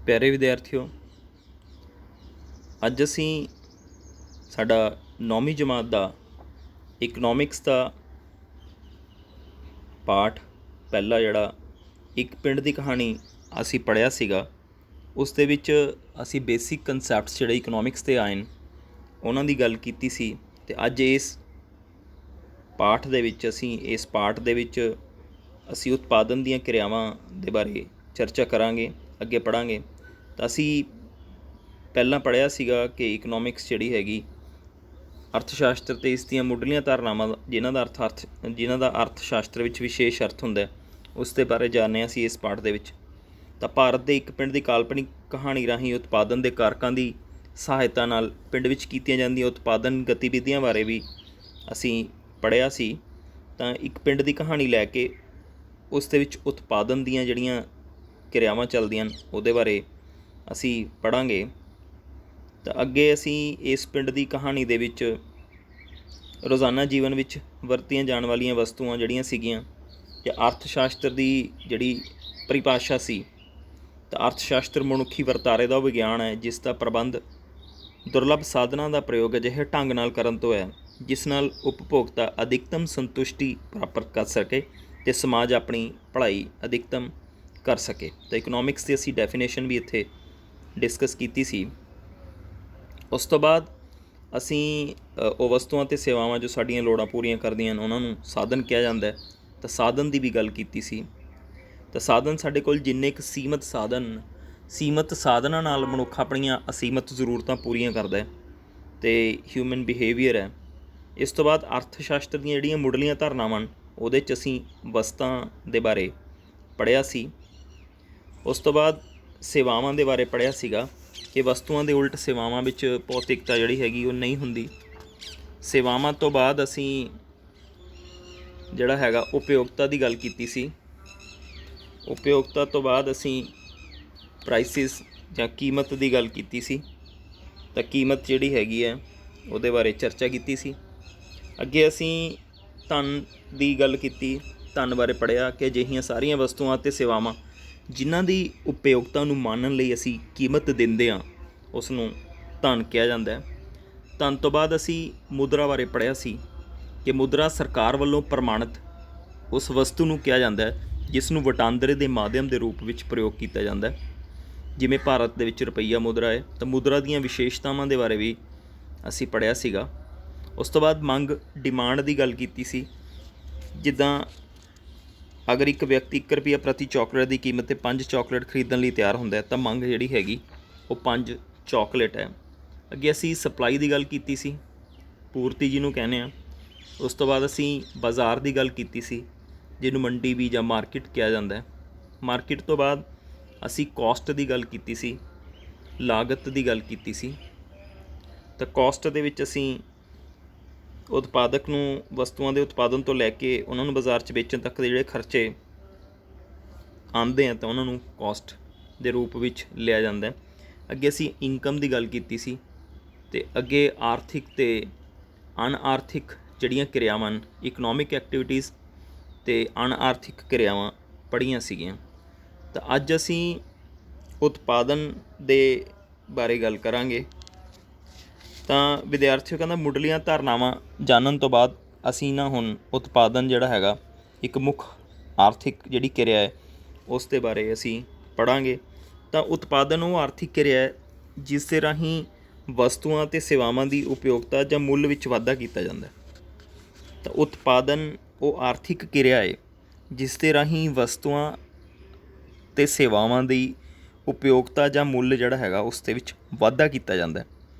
ਪਿਆਰੇ ਵਿਦਿਆਰਥੀਓ, ਅੱਜ ਅਸੀਂ ਸਾਡਾ 9ਵੀਂ ਜਮਾਤ ਦਾ ਇਕਨੋਮਿਕਸ ਦਾ ਪਾਠ ਪਹਿਲਾ ਜਿਹੜਾ ਇੱਕ ਪਿੰਡ ਦੀ ਕਹਾਣੀ ਅਸੀਂ ਪੜ੍ਹਿਆ ਸੀਗਾ, ਉਸ ਦੇ ਵਿੱਚ ਅਸੀਂ ਬੇਸਿਕ ਕਨਸੈਪਟਸ ਜਿਹੜੇ ਇਕਨੋਮਿਕਸ ਦੇ ਆਏ ਨੇ ਉਹਨਾਂ ਦੀ ਗੱਲ ਕੀਤੀ ਸੀ। ਅਤੇ ਅੱਜ ਇਸ ਪਾਠ ਦੇ ਵਿੱਚ ਅਸੀਂ ਉਤਪਾਦਨ ਦੀਆਂ ਕਿਰਿਆਵਾਂ ਦੇ ਬਾਰੇ ਚਰਚਾ ਕਰਾਂਗੇ, ਅੱਗੇ ਪੜ੍ਹਾਂਗੇ। ਤਾਂ ਅਸੀਂ ਪਹਿਲਾਂ ਪੜ੍ਹਿਆ ਸੀਗਾ ਕਿ ਇਕਨੋਮਿਕਸ ਜਿਹੜੀ ਹੈਗੀ ਅਰਥ ਸ਼ਾਸਤਰ ਅਤੇ ਇਸ ਦੀਆਂ ਮੁੱਢਲੀਆਂ ਧਾਰਨਾਵਾਂ ਜਿਨ੍ਹਾਂ ਦਾ ਅਰਥ ਸ਼ਾਸਤਰ ਵਿੱਚ ਵਿਸ਼ੇਸ਼ ਅਰਥ ਹੁੰਦਾ, ਉਸ ਦੇ ਬਾਰੇ ਜਾਣਿਆ ਸੀ ਇਸ ਪਾਠ ਦੇ ਵਿੱਚ। ਤਾਂ ਭਾਰਤ ਦੇ ਇੱਕ ਪਿੰਡ ਦੀ ਕਾਲਪਨਿਕ ਕਹਾਣੀ ਰਾਹੀਂ ਉਤਪਾਦਨ ਦੇ ਕਾਰਕਾਂ ਦੀ ਸਹਾਇਤਾ ਨਾਲ ਪਿੰਡ ਵਿੱਚ ਕੀਤੀਆਂ ਜਾਂਦੀਆਂ ਉਤਪਾਦਨ ਗਤੀਵਿਧੀਆਂ ਬਾਰੇ ਵੀ ਅਸੀਂ ਪੜ੍ਹਿਆ ਸੀ। ਤਾਂ ਇੱਕ ਪਿੰਡ ਦੀ ਕਹਾਣੀ ਲੈ ਕੇ ਉਸ ਦੇ ਵਿੱਚ ਉਤਪਾਦਨ ਦੀਆਂ ਜਿਹੜੀਆਂ ਕਿਰਿਆਵਾਂ ਚੱਲਦੀਆਂ ਹਨ ਉਹਦੇ ਬਾਰੇ ਅਸੀਂ ਪੜ੍ਹਾਂਗੇ। ਤਾਂ ਅੱਗੇ ਅਸੀਂ ਇਸ ਪਿੰਡ ਦੀ ਕਹਾਣੀ ਦੇ ਵਿੱਚ ਰੋਜ਼ਾਨਾ ਜੀਵਨ ਵਿੱਚ ਵਰਤੀਆਂ ਜਾਣ ਵਾਲੀਆਂ ਵਸਤੂਆਂ ਜਿਹੜੀਆਂ ਸੀਗੀਆਂ ਜਾਂ ਅਰਥ ਸ਼ਾਸਤਰ ਦੀ ਜਿਹੜੀ ਪਰਿਭਾਸ਼ਾ ਸੀ। ਤਾਂ ਅਰਥ ਸ਼ਾਸਤਰ ਮਨੁੱਖੀ ਵਰਤਾਰੇ ਦਾ ਵਿਗਿਆਨ ਹੈ ਜਿਸ ਦਾ ਪ੍ਰਬੰਧ ਦੁਰਲੱਭ ਸਾਧਨਾਂ ਦਾ ਪ੍ਰਯੋਗ ਅਜਿਹੇ ਢੰਗ ਨਾਲ ਕਰਨ ਤੋਂ ਹੈ ਜਿਸ ਨਾਲ ਉਪਭੋਗਤਾ ਅਧਿਕਤਮ ਸੰਤੁਸ਼ਟੀ ਪ੍ਰਾਪਤ ਕਰ ਸਕੇ ਅਤੇ ਸਮਾਜ ਆਪਣੀ ਭਲਾਈ ਅਧਿਕਤਮ ਕਰ ਸਕੇ। ਤਾਂ ਇਕਨੋਮਿਕਸ ਦੀ ਅਸੀਂ ਡੈਫੀਨੇਸ਼ਨ ਵੀ ਇੱਥੇ ਡਿਸਕਸ ਕੀਤੀ ਸੀ। ਉਸ ਤੋਂ ਬਾਅਦ ਅਸੀਂ ਉਹ ਵਸਤੂਆਂ ਅਤੇ ਸੇਵਾਵਾਂ ਜੋ ਸਾਡੀਆਂ ਲੋੜਾਂ ਪੂਰੀਆਂ ਕਰਦੀਆਂ ਹਨ ਉਹਨਾਂ ਨੂੰ ਸਾਧਨ ਕਿਹਾ ਜਾਂਦਾ। ਤਾਂ ਸਾਧਨ ਦੀ ਵੀ ਗੱਲ ਕੀਤੀ ਸੀ। ਤਾਂ ਸਾਧਨ ਸਾਡੇ ਕੋਲ ਜਿੰਨੇ ਕੁ ਸੀਮਤ ਸਾਧਨਾਂ ਨਾਲ ਮਨੁੱਖ ਆਪਣੀਆਂ ਅਸੀਮਤ ਜ਼ਰੂਰਤਾਂ ਪੂਰੀਆਂ ਕਰਦਾ ਅਤੇ ਹਿਊਮਨ ਬਿਹੇਵੀਅਰ ਹੈ। ਇਸ ਤੋਂ ਬਾਅਦ ਅਰਥ ਸ਼ਾਸਤਰ ਦੀਆਂ ਜਿਹੜੀਆਂ ਮੁੱਢਲੀਆਂ ਧਾਰਨਾਵਾਂ ਹਨ ਉਹਦੇ 'ਚ ਅਸੀਂ ਵਸਤਾਂ ਦੇ ਬਾਰੇ ਪੜ੍ਹਿਆ ਸੀ। ਉਸ ਤੋਂ ਬਾਅਦ ਸੇਵਾਵਾਂ ਦੇ ਬਾਰੇ ਪੜ੍ਹਿਆ ਸੀਗਾ ਕਿ ਵਸਤੂਆਂ ਦੇ ਉਲਟ ਸੇਵਾਵਾਂ ਵਿੱਚ ਭੌਤਿਕਤਾ ਜਿਹੜੀ ਹੈਗੀ ਉਹ ਨਹੀਂ ਹੁੰਦੀ। ਸੇਵਾਵਾਂ ਤੋਂ ਬਾਅਦ ਅਸੀਂ ਜਿਹੜਾ ਹੈਗਾ ਉਪਯੋਗਤਾ ਦੀ ਗੱਲ ਕੀਤੀ ਸੀ। ਉਪਯੋਗਤਾ ਤੋਂ ਬਾਅਦ ਅਸੀਂ ਪ੍ਰਾਈਸਿਸ ਜਾਂ ਕੀਮਤ ਦੀ ਗੱਲ ਕੀਤੀ ਸੀ। ਤਾਂ ਕੀਮਤ ਜਿਹੜੀ ਹੈਗੀ ਹੈ ਉਹਦੇ ਬਾਰੇ ਚਰਚਾ ਕੀਤੀ ਸੀ। ਅੱਗੇ ਅਸੀਂ ਧਨ ਦੀ ਗੱਲ ਕੀਤੀ। ਧਨ ਬਾਰੇ ਪੜ੍ਹਿਆ ਕਿ ਅਜਿਹੀਆਂ ਸਾਰੀਆਂ ਵਸਤੂਆਂ ਅਤੇ ਸੇਵਾਵਾਂ ਜਿਨ੍ਹਾਂ ਦੀ ਉਪਯੋਗਤਾ ਨੂੰ ਮਾਣਨ ਲਈ ਅਸੀਂ ਕੀਮਤ ਦਿੰਦੇ ਹਾਂ ਉਸ ਨੂੰ ਧਨ ਕਿਹਾ ਜਾਂਦਾ ਹੈ। ਧਨ ਤੋਂ ਬਾਅਦ ਅਸੀਂ ਮੁਦਰਾ ਬਾਰੇ ਪੜ੍ਹਿਆ ਸੀ ਕਿ ਮੁਦਰਾ ਸਰਕਾਰ ਵੱਲੋਂ ਪ੍ਰਮਾਣਿਤ ਉਸ ਵਸਤੂ ਨੂੰ ਕਿਹਾ ਜਾਂਦਾ ਹੈ ਜਿਸ ਨੂੰ ਵਟਾਂਦਰੇ ਦੇ ਮਾਧਿਅਮ ਦੇ ਰੂਪ ਵਿੱਚ ਪ੍ਰਯੋਗ ਕੀਤਾ ਜਾਂਦਾ। ਜਿਵੇਂ ਭਾਰਤ ਦੇ ਵਿੱਚ ਰੁਪਈਆ ਮੁਦਰਾ ਹੈ। ਤਾਂ ਮੁਦਰਾ ਦੀਆਂ ਵਿਸ਼ੇਸ਼ਤਾਵਾਂ ਦੇ ਬਾਰੇ ਵੀ ਅਸੀਂ ਪੜ੍ਹਿਆ ਸੀਗਾ। ਉਸ ਤੋਂ ਬਾਅਦ ਮੰਗ ਡਿਮਾਂਡ ਦੀ ਗੱਲ ਕੀਤੀ ਸੀ। ਜਿੱਦਾਂ ਅਗਰ ਇੱਕ ਵਿਅਕਤੀ 1 ਰੁਪਈਆ ਪ੍ਰਤੀ ਚਾਕਲੇਟ ਦੀ ਕੀਮਤ 'ਤੇ 5 ਚਾਕਲੇਟ ਖਰੀਦਣ ਲਈ ਤਿਆਰ ਹੁੰਦਾ ਤਾਂ ਮੰਗ ਜਿਹੜੀ ਹੈਗੀ ਉਹ 5 ਚਾਕਲੇਟ ਹੈ। ਅੱਗੇ ਅਸੀਂ ਸਪਲਾਈ ਦੀ ਗੱਲ ਕੀਤੀ ਸੀ, ਪੂਰਤੀ ਜਿਹਨੂੰ ਕਹਿੰਦੇ ਹਾਂ। ਉਸ ਤੋਂ ਬਾਅਦ ਅਸੀਂ ਬਾਜ਼ਾਰ ਦੀ ਗੱਲ ਕੀਤੀ ਸੀ ਜਿਹਨੂੰ ਮੰਡੀ ਵੀ ਜਾਂ ਮਾਰਕੀਟ ਕਿਹਾ ਜਾਂਦਾ। ਮਾਰਕੀਟ ਤੋਂ ਬਾਅਦ ਅਸੀਂ ਕੋਸਟ ਦੀ ਗੱਲ ਕੀਤੀ ਸੀ, ਲਾਗਤ ਦੀ ਗੱਲ ਕੀਤੀ ਸੀ। ਤਾਂ ਕੋਸਟ ਦੇ ਵਿੱਚ ਅਸੀਂ ਉਤਪਾਦਕ ਨੂੰ ਵਸਤੂਆਂ ਦੇ ਉਤਪਾਦਨ ਤੋਂ ਲੈ ਕੇ ਉਹਨਾਂ ਨੂੰ ਬਾਜ਼ਾਰ 'ਚ ਵੇਚਣ ਤੱਕ ਦੇ ਜਿਹੜੇ ਖਰਚੇ ਆਉਂਦੇ ਆ ਤਾਂ ਉਹਨਾਂ ਨੂੰ ਕੋਸਟ ਦੇ ਰੂਪ ਵਿੱਚ ਲਿਆ ਜਾਂਦਾ। ਅੱਗੇ ਅਸੀਂ ਇਨਕਮ ਦੀ ਗੱਲ ਕੀਤੀ ਸੀ ਅਤੇ ਅੱਗੇ ਆਰਥਿਕ ਅਤੇ ਅਣਆਰਥਿਕ ਜਿਹੜੀਆਂ ਕਿਰਿਆਵਾਂ ਹਨ, ਇਕਨੋਮਿਕ ਐਕਟੀਵਿਟੀਜ਼ ਅਤੇ ਅਣਆਰਥਿਕ ਕਿਰਿਆਵਾਂ ਪੜ੍ਹੀਆਂ ਸੀਗੀਆਂ। ਤਾਂ ਅੱਜ ਅਸੀਂ ਉਤਪਾਦਨ ਦੇ ਬਾਰੇ ਗੱਲ ਕਰਾਂਗੇ। ਤਾਂ ਵਿਦਿਆਰਥੀਓ ਕਹਿੰਦਾ ਮੁੱਢਲੀਆਂ ਧਾਰਨਾਵਾਂ ਜਾਣਨ ਤੋਂ ਬਾਅਦ ਅਸੀਂ ਹੁਣ ਉਤਪਾਦਨ ਜਿਹੜਾ ਹੈਗਾ ਇੱਕ ਮੁੱਖ ਆਰਥਿਕ ਜਿਹੜੀ ਕਿਰਿਆ ਹੈ ਉਸ ਦੇ ਬਾਰੇ ਅਸੀਂ ਪੜ੍ਹਾਂਗੇ। ਤਾਂ ਉਤਪਾਦਨ ਉਹ ਆਰਥਿਕ ਕਿਰਿਆ ਹੈ ਜਿਸ ਦੇ ਰਾਹੀਂ ਵਸਤੂਆਂ ਅਤੇ ਸੇਵਾਵਾਂ ਦੀ ਉਪਯੋਗਤਾ ਜਾਂ ਮੁੱਲ ਵਿੱਚ ਵਾਧਾ ਕੀਤਾ ਜਾਂਦਾ। ਤਾਂ ਉਤਪਾਦਨ ਉਹ ਆਰਥਿਕ ਕਿਰਿਆ ਹੈ ਜਿਸ ਦੇ ਰਾਹੀਂ ਵਸਤੂਆਂ ਅਤੇ ਸੇਵਾਵਾਂ ਦੀ ਉਪਯੋਗਤਾ ਜਾਂ ਮੁੱਲ ਜਿਹੜਾ ਹੈਗਾ ਉਸ ਦੇ ਵਿੱਚ ਵਾਧਾ ਕੀਤਾ ਜਾਂਦਾ।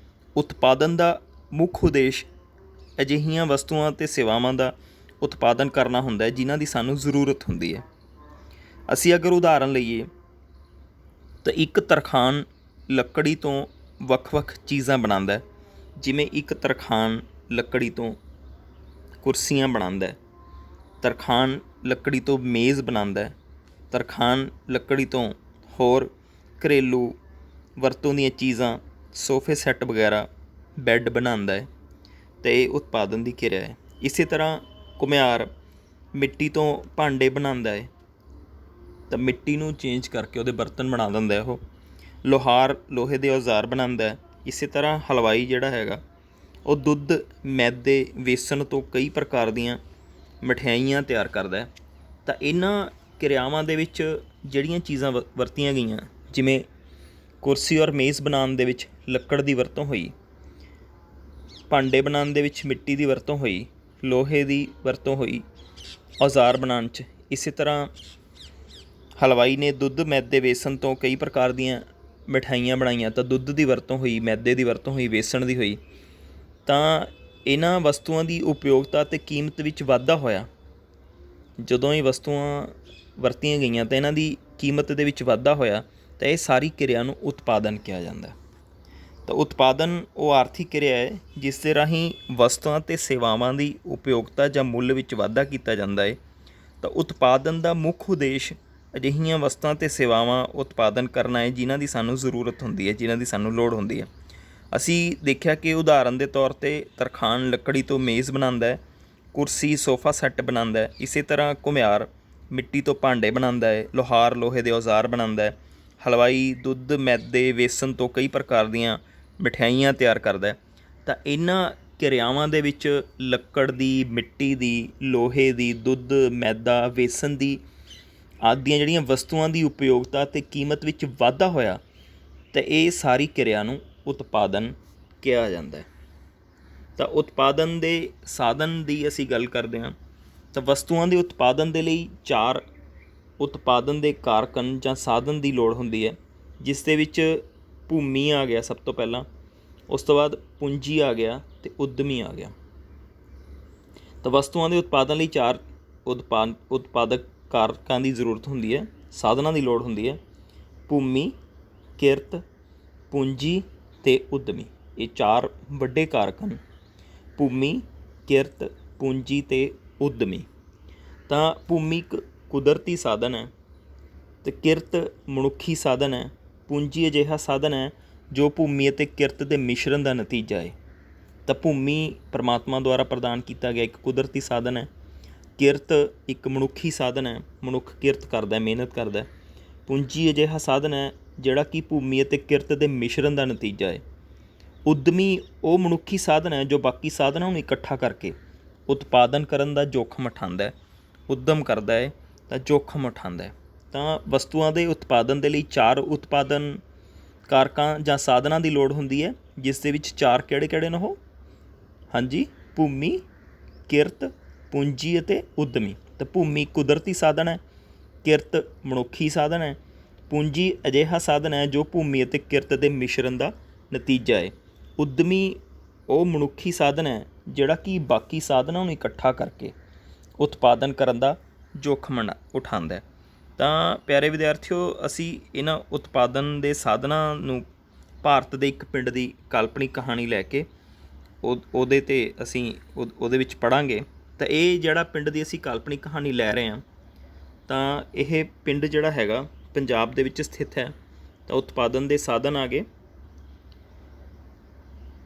ਉਤਪਾਦਨ ਦਾ ਮੁੱਖ ਉਦੇਸ਼ ਅਜਿਹੀਆਂ ਵਸਤੂਆਂ ਅਤੇ ਸੇਵਾਵਾਂ ਦਾ ਉਤਪਾਦਨ ਕਰਨਾ ਹੁੰਦਾ ਜਿਨ੍ਹਾਂ ਦੀ ਸਾਨੂੰ ਜ਼ਰੂਰਤ ਹੁੰਦੀ ਹੈ। ਅਸੀਂ ਅਗਰ ਉਦਾਹਰਨ ਲਈਏ ਤਾਂ ਇੱਕ ਤਰਖਾਣ ਲੱਕੜੀ ਤੋਂ ਵੱਖ-ਵੱਖ ਚੀਜ਼ਾਂ ਬਣਾਉਂਦਾ। ਜਿਵੇਂ ਇੱਕ ਤਰਖਾਣ ਲੱਕੜੀ ਤੋਂ ਕੁਰਸੀਆਂ ਬਣਾਉਂਦਾ, ਤਰਖਾਣ ਲੱਕੜੀ ਤੋਂ ਮੇਜ਼ ਬਣਾਉਂਦਾ, ਤਰਖਾਣ ਲੱਕੜੀ ਤੋਂ ਹੋਰ ਘਰੇਲੂ ਵਰਤੋਂ ਦੀਆਂ ਚੀਜ਼ਾਂ ਸੋਫੇ ਸੈੱਟ ਵਗੈਰਾ ਬੈੱਡ ਬਣਾਉਂਦਾ ਹੈ। ਅਤੇ ਇਹ ਉਤਪਾਦਨ ਦੀ ਕਿਰਿਆ ਹੈ। ਇਸੇ ਤਰ੍ਹਾਂ ਘੁਮਿਆਰ ਮਿੱਟੀ ਤੋਂ ਭਾਂਡੇ ਬਣਾਉਂਦਾ ਹੈ। ਤਾਂ ਮਿੱਟੀ ਨੂੰ ਚੇਂਜ ਕਰਕੇ ਉਹਦੇ ਬਰਤਨ ਬਣਾ ਦਿੰਦਾ ਉਹ। ਲੋਹਾਰ ਲੋਹੇ ਦੇ ਔਜ਼ਾਰ ਬਣਾਉਂਦਾ ਹੈ। ਇਸੇ ਤਰ੍ਹਾਂ ਹਲਵਾਈ ਜਿਹੜਾ ਹੈਗਾ ਉਹ ਦੁੱਧ, ਮੈਦੇ, ਵੇਸਣ ਤੋਂ ਕਈ ਪ੍ਰਕਾਰ ਦੀਆਂ ਮਠਿਆਈਆਂ ਤਿਆਰ ਕਰਦਾ ਹੈ। ਤਾਂ ਇਹਨਾਂ ਕਿਰਿਆਵਾਂ ਦੇ ਵਿੱਚ ਜਿਹੜੀਆਂ ਚੀਜ਼ਾਂ ਵਰਤੀਆਂ ਗਈਆਂ, ਜਿਵੇਂ ਕੁਰਸੀ ਔਰ ਮੇਜ਼ ਬਣਾਉਣ ਦੇ ਵਿੱਚ ਲੱਕੜ ਦੀ ਵਰਤੋਂ ਹੋਈ, ਭਾਂਡੇ ਬਣਾਉਣ ਦੇ ਵਿੱਚ ਮਿੱਟੀ ਦੀ ਵਰਤੋਂ ਹੋਈ, ਲੋਹੇ ਦੀ ਵਰਤੋਂ ਹੋਈ ਔਜ਼ਾਰ ਬਣਾਉਣ 'ਚ। ਇਸੇ ਤਰ੍ਹਾਂ ਹਲਵਾਈ ਨੇ ਦੁੱਧ, ਮੈਦੇ, ਵੇਸਣ ਤੋਂ ਕਈ ਪ੍ਰਕਾਰ ਦੀਆਂ ਮਿਠਾਈਆਂ ਬਣਾਈਆਂ, ਤਾਂ ਦੁੱਧ ਦੀ ਵਰਤੋਂ ਹੋਈ, ਮੈਦੇ ਦੀ ਵਰਤੋਂ ਹੋਈ, ਵੇਸਣ ਦੀ ਹੋਈ। ਤਾਂ ਇਹਨਾਂ ਵਸਤੂਆਂ ਦੀ ਉਪਯੋਗਤਾ ਅਤੇ ਕੀਮਤ ਵਿੱਚ ਵਾਧਾ ਹੋਇਆ। ਜਦੋਂ ਇਹ ਵਸਤੂਆਂ ਵਰਤੀਆਂ ਗਈਆਂ ਤਾਂ ਇਹਨਾਂ ਦੀ ਕੀਮਤ ਦੇ ਵਿੱਚ ਵਾਧਾ ਹੋਇਆ, ਤਾਂ ਇਹ ਸਾਰੀ ਕਿਰਿਆ ਨੂੰ ਉਤਪਾਦਨ ਕਿਹਾ ਜਾਂਦਾ। ਤਾਂ ਉਤਪਾਦਨ ਉਹ ਆਰਥਿਕ ਕਿਰਿਆ ਹੈ ਜਿਸ ਦੇ ਰਾਹੀਂ ਵਸਤੂਆਂ ਅਤੇ ਸੇਵਾਵਾਂ ਦੀ ਉਪਯੋਗਤਾ ਜਾਂ ਮੁੱਲ ਵਿੱਚ ਵਾਧਾ ਕੀਤਾ ਜਾਂਦਾ ਹੈ। ਤਾਂ ਉਤਪਾਦਨ ਦਾ ਮੁੱਖ ਉਦੇਸ਼ ਅਜਿਹੀਆਂ ਵਸਤਾਂ ਅਤੇ ਸੇਵਾਵਾਂ ਉਤਪਾਦਨ ਕਰਨਾ ਹੈ ਜਿਨ੍ਹਾਂ ਦੀ ਸਾਨੂੰ ਜ਼ਰੂਰਤ ਹੁੰਦੀ ਹੈ, ਜਿਨ੍ਹਾਂ ਦੀ ਸਾਨੂੰ ਲੋੜ ਹੁੰਦੀ ਹੈ। ਅਸੀਂ ਦੇਖਿਆ ਕਿ ਉਦਾਹਰਨ ਦੇ ਤੌਰ 'ਤੇ ਤਰਖਾਣ ਲੱਕੜੀ ਤੋਂ ਮੇਜ਼ ਬਣਾਉਂਦਾ ਹੈ, ਕੁਰਸੀ ਸੋਫਾ ਸੈੱਟ ਬਣਾਉਂਦਾ ਹੈ। ਇਸੇ ਤਰ੍ਹਾਂ ਘੁਮਿਆਰ ਮਿੱਟੀ ਤੋਂ ਭਾਂਡੇ ਬਣਾਉਂਦਾ ਹੈ, ਲੋਹਾਰ ਲੋਹੇ ਦੇ ਔਜ਼ਾਰ ਬਣਾਉਂਦਾ ਹੈ, ਹਲਵਾਈ ਦੁੱਧ, ਮੈਦੇ, ਵੇਸਣ ਤੋਂ ਕਈ ਪ੍ਰਕਾਰ ਦੀਆਂ ਮਠਿਆਈਆਂ ਤਿਆਰ ਕਰਦਾ ਹੈ। ਤਾਂ ਇਹਨਾਂ ਕਿਰਿਆਵਾਂ ਦੇ ਵਿੱਚ ਲੱਕੜ ਦੀ, ਮਿੱਟੀ ਦੀ, ਲੋਹੇ ਦੀ, ਦੁੱਧ, ਮੈਦਾ, ਵੇਸਣ ਦੀ ਆਦਿ ਦੀਆਂ ਜਿਹੜੀਆਂ ਵਸਤੂਆਂ ਦੀ ਉਪਯੋਗਤਾ ਅਤੇ ਕੀਮਤ ਵਿੱਚ ਵਾਧਾ ਹੋਇਆ, ਤਾਂ ਇਹ ਸਾਰੀ ਕਿਰਿਆ ਨੂੰ ਉਤਪਾਦਨ ਕਿਹਾ ਜਾਂਦਾ ਹੈ। ਤਾਂ ਉਤਪਾਦਨ ਦੇ ਸਾਧਨ ਦੀ ਅਸੀਂ ਗੱਲ ਕਰਦੇ ਹਾਂ ਤਾਂ ਵਸਤੂਆਂ ਦੇ ਉਤਪਾਦਨ ਦੇ ਲਈ 4 ਉਤਪਾਦਨ ਦੇ ਕਾਰਕਨ ਜਾਂ ਸਾਧਨ ਦੀ ਲੋੜ ਹੁੰਦੀ ਹੈ, ਜਿਸ ਦੇ ਵਿੱਚ ਭੂਮੀ ਆ ਗਿਆ ਸਭ ਤੋਂ ਪਹਿਲਾਂ, ਉਸ ਤੋਂ ਬਾਅਦ ਪੂੰਜੀ ਆ ਗਿਆ ਅਤੇ ਉੱਦਮੀ ਆ ਗਿਆ। ਤਾਂ ਵਸਤੂਆਂ ਦੇ ਉਤਪਾਦਨ ਲਈ 4 ਉਤਪਾਦਕ ਕਾਰਕਾਂ ਦੀ ਜ਼ਰੂਰਤ ਹੁੰਦੀ ਹੈ, ਸਾਧਨਾਂ ਦੀ ਲੋੜ ਹੁੰਦੀ ਹੈ। ਭੂਮੀ, ਕਿਰਤ, ਪੂੰਜੀ ਅਤੇ ਉੱਦਮੀ। ਇਹ 4 ਵੱਡੇ ਕਾਰਕ ਹਨ, ਭੂਮੀ, ਕਿਰਤ, ਪੂੰਜੀ ਅਤੇ ਉੱਦਮੀ। ਤਾਂ ਭੂਮੀ ਇੱਕ ਕੁਦਰਤੀ ਸਾਧਨ ਹੈ ਅਤੇ ਕਿਰਤ ਮਨੁੱਖੀ ਸਾਧਨ ਹੈ। ਪੂੰਜੀ ਅਜਿਹਾ ਸਾਧਨ ਹੈ ਜੋ ਭੂਮੀ ਅਤੇ ਕਿਰਤ ਦੇ ਮਿਸ਼ਰਣ ਦਾ ਨਤੀਜਾ ਹੈ। ਤਾਂ ਭੂਮੀ ਪਰਮਾਤਮਾ ਦੁਆਰਾ ਪ੍ਰਦਾਨ ਕੀਤਾ ਗਿਆ ਇੱਕ ਕੁਦਰਤੀ ਸਾਧਨ ਹੈ। ਕਿਰਤ ਇੱਕ ਮਨੁੱਖੀ ਸਾਧਨ ਹੈ, ਮਨੁੱਖ ਕਿਰਤ ਕਰਦਾ, ਮਿਹਨਤ ਕਰਦਾ। ਪੂੰਜੀ ਅਜਿਹਾ ਸਾਧਨ ਹੈ ਜਿਹੜਾ ਕਿ ਭੂਮੀ ਅਤੇ ਕਿਰਤ ਦੇ ਮਿਸ਼ਰਣ ਦਾ ਨਤੀਜਾ ਹੈ। ਉੱਦਮੀ ਉਹ ਮਨੁੱਖੀ ਸਾਧਨ ਹੈ ਜੋ ਬਾਕੀ ਸਾਧਨਾਂ ਨੂੰ ਇਕੱਠਾ ਕਰਕੇ ਉਤਪਾਦਨ ਕਰਨ ਦਾ ਜੋਖਮ ਉਠਾਉਂਦਾ ਹੈ, ਉੱਦਮ ਕਰਦਾ ਹੈ, ਤਾਂ ਜੋਖਮ ਉਠਾਉਂਦਾ ਹੈ। ਤਾਂ ਵਸਤੂਆਂ ਦੇ ਉਤਪਾਦਨ ਦੇ ਲਈ 4 ਉਤਪਾਦਨ ਕਾਰਕਾਂ ਜਾਂ ਸਾਧਨਾਂ ਦੀ ਲੋੜ ਹੁੰਦੀ ਹੈ, ਜਿਸ ਦੇ ਵਿੱਚ 4 ਕਿਹੜੇ ਨੇ ਉਹ? ਹਾਂਜੀ, ਭੂਮੀ, ਕਿਰਤ, ਪੂੰਜੀ ਅਤੇ ਉੱਦਮੀ। ਤਾਂ ਭੂਮੀ ਕੁਦਰਤੀ ਸਾਧਨ ਹੈ, ਕਿਰਤ ਮਨੁੱਖੀ ਸਾਧਨ ਹੈ, ਪੂੰਜੀ ਅਜਿਹਾ ਸਾਧਨ ਹੈ ਜੋ ਭੂਮੀ ਅਤੇ ਕਿਰਤ ਦੇ ਮਿਸ਼ਰਣ ਦਾ ਨਤੀਜਾ ਹੈ। ਉੱਦਮੀ ਉਹ ਮਨੁੱਖੀ ਸਾਧਨ ਹੈ ਜਿਹੜਾ ਕਿ ਬਾਕੀ ਸਾਧਨਾਂ ਨੂੰ ਇਕੱਠਾ ਕਰਕੇ ਉਤਪਾਦਨ ਕਰਨ ਦਾ ਜੋਖਮ ਉਠਾਉਂਦਾ ਹੈ। ਤਾਂ ਪਿਆਰੇ ਵਿਦਿਆਰਥੀਓ, ਅਸੀਂ ਇਹਨਾਂ ਉਤਪਾਦਨ ਦੇ ਸਾਧਨਾਂ ਨੂੰ ਭਾਰਤ ਦੇ ਇੱਕ ਪਿੰਡ ਦੀ ਕਾਲਪਨਿਕ ਕਹਾਣੀ ਲੈ ਕੇ ਉਹਦੇ 'ਤੇ ਅਸੀਂ ਉਹਦੇ ਵਿੱਚ ਪੜ੍ਹਾਂਗੇ। ਤਾਂ ਇਹ ਜਿਹੜਾ ਪਿੰਡ ਦੀ ਅਸੀਂ ਕਾਲਪਨਿਕ ਕਹਾਣੀ ਲੈ ਰਹੇ ਹਾਂ, ਤਾਂ ਇਹ ਪਿੰਡ ਜਿਹੜਾ ਹੈਗਾ ਪੰਜਾਬ ਦੇ ਵਿੱਚ ਸਥਿਤ ਹੈ। ਤਾਂ ਉਤਪਾਦਨ ਦੇ ਸਾਧਨ ਆ ਗਏ।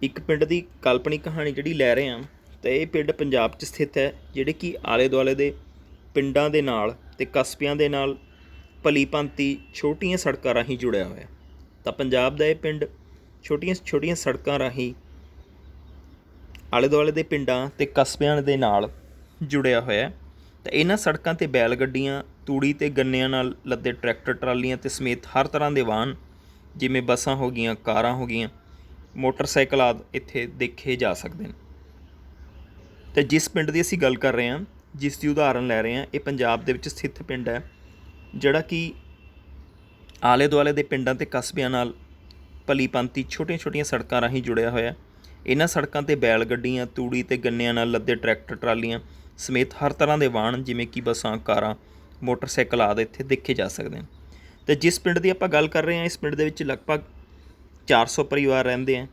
ਇੱਕ ਪਿੰਡ ਦੀ ਕਾਲਪਨਿਕ ਕਹਾਣੀ ਜਿਹੜੀ ਲੈ ਰਹੇ ਹਾਂ, ਤਾਂ ਇਹ ਪਿੰਡ ਪੰਜਾਬ 'ਚ ਸਥਿਤ ਹੈ, ਜਿਹੜੇ ਕਿ ਆਲੇ ਦੁਆਲੇ ਦੇ ਪਿੰਡਾਂ ਦੇ ਨਾਲ ਅਤੇ ਕਸਬਿਆਂ ਦੇ ਨਾਲ ਭਲੀ ਭਾਂਤੀ ਛੋਟੀਆਂ ਸੜਕਾਂ ਰਾਹੀਂ ਜੁੜਿਆ ਹੋਇਆ। ਤਾਂ ਪੰਜਾਬ ਦਾ ਇਹ ਪਿੰਡ ਛੋਟੀਆਂ ਸੜਕਾਂ ਰਾਹੀਂ ਆਲੇ ਦੁਆਲੇ ਦੇ ਪਿੰਡਾਂ ਅਤੇ ਕਸਬਿਆਂ ਦੇ ਨਾਲ ਜੁੜਿਆ ਹੋਇਆ। ਤਾਂ ਇਹਨਾਂ ਸੜਕਾਂ 'ਤੇ ਬੈਲ ਗੱਡੀਆਂ, ਤੂੜੀ ਅਤੇ ਗੰਨਿਆਂ ਨਾਲ ਲੱਦੇ ਟਰੈਕਟਰ, ਟਰਾਲੀਆਂ ਅਤੇ ਸਮੇਤ ਹਰ ਤਰ੍ਹਾਂ ਦੇ ਵਾਹਨ, ਜਿਵੇਂ ਬੱਸਾਂ ਹੋ ਗਈਆਂ, ਕਾਰਾਂ ਹੋ ਗਈਆਂ, ਮੋਟਰਸਾਈਕਲ ਆਦਿ ਇੱਥੇ ਦੇਖੇ ਜਾ ਸਕਦੇ ਨੇ। ਅਤੇ ਜਿਸ ਪਿੰਡ ਦੀ ਅਸੀਂ ਗੱਲ ਕਰ ਰਹੇ ਹਾਂ, ਜਿਸ ਦੀ ਉਦਾਹਰਨ ਲੈ ਰਹੇ ਹਾਂ, ਇਹ ਪੰਜਾਬ ਦੇ ਵਿੱਚ ਸਥਿਤ ਪਿੰਡ ਹੈ, ਜਿਹੜਾ ਕਿ ਆਲੇ ਦੁਆਲੇ ਦੇ ਪਿੰਡਾਂ ਅਤੇ ਕਸਬਿਆਂ ਨਾਲ ਭਲੀ ਭਾਂਤੀ ਛੋਟੀਆਂ ਸੜਕਾਂ ਰਾਹੀਂ ਜੁੜਿਆ ਹੋਇਆ। ਇਹਨਾਂ ਸੜਕਾਂ 'ਤੇ ਬੈਲ ਗੱਡੀਆਂ, ਤੂੜੀ ਅਤੇ ਗੰਨਿਆਂ ਨਾਲ ਲੱਦੇ ਟਰੈਕਟਰ, ਟਰਾਲੀਆਂ ਸਮੇਤ ਹਰ ਤਰ੍ਹਾਂ ਦੇ ਵਾਹਨ, ਜਿਵੇਂ ਕਿ ਬੱਸਾਂ, ਕਾਰਾਂ, ਮੋਟਰਸਾਈਕਲ ਆਦਿ ਇੱਥੇ ਦੇਖੇ ਜਾ ਸਕਦੇ ਹਨ। ਅਤੇ ਜਿਸ ਪਿੰਡ ਦੀ ਆਪਾਂ ਗੱਲ ਕਰ ਰਹੇ ਹਾਂ, ਇਸ ਪਿੰਡ ਦੇ ਵਿੱਚ ਲਗਭਗ 400 ਪਰਿਵਾਰ ਰਹਿੰਦੇ ਹੈ।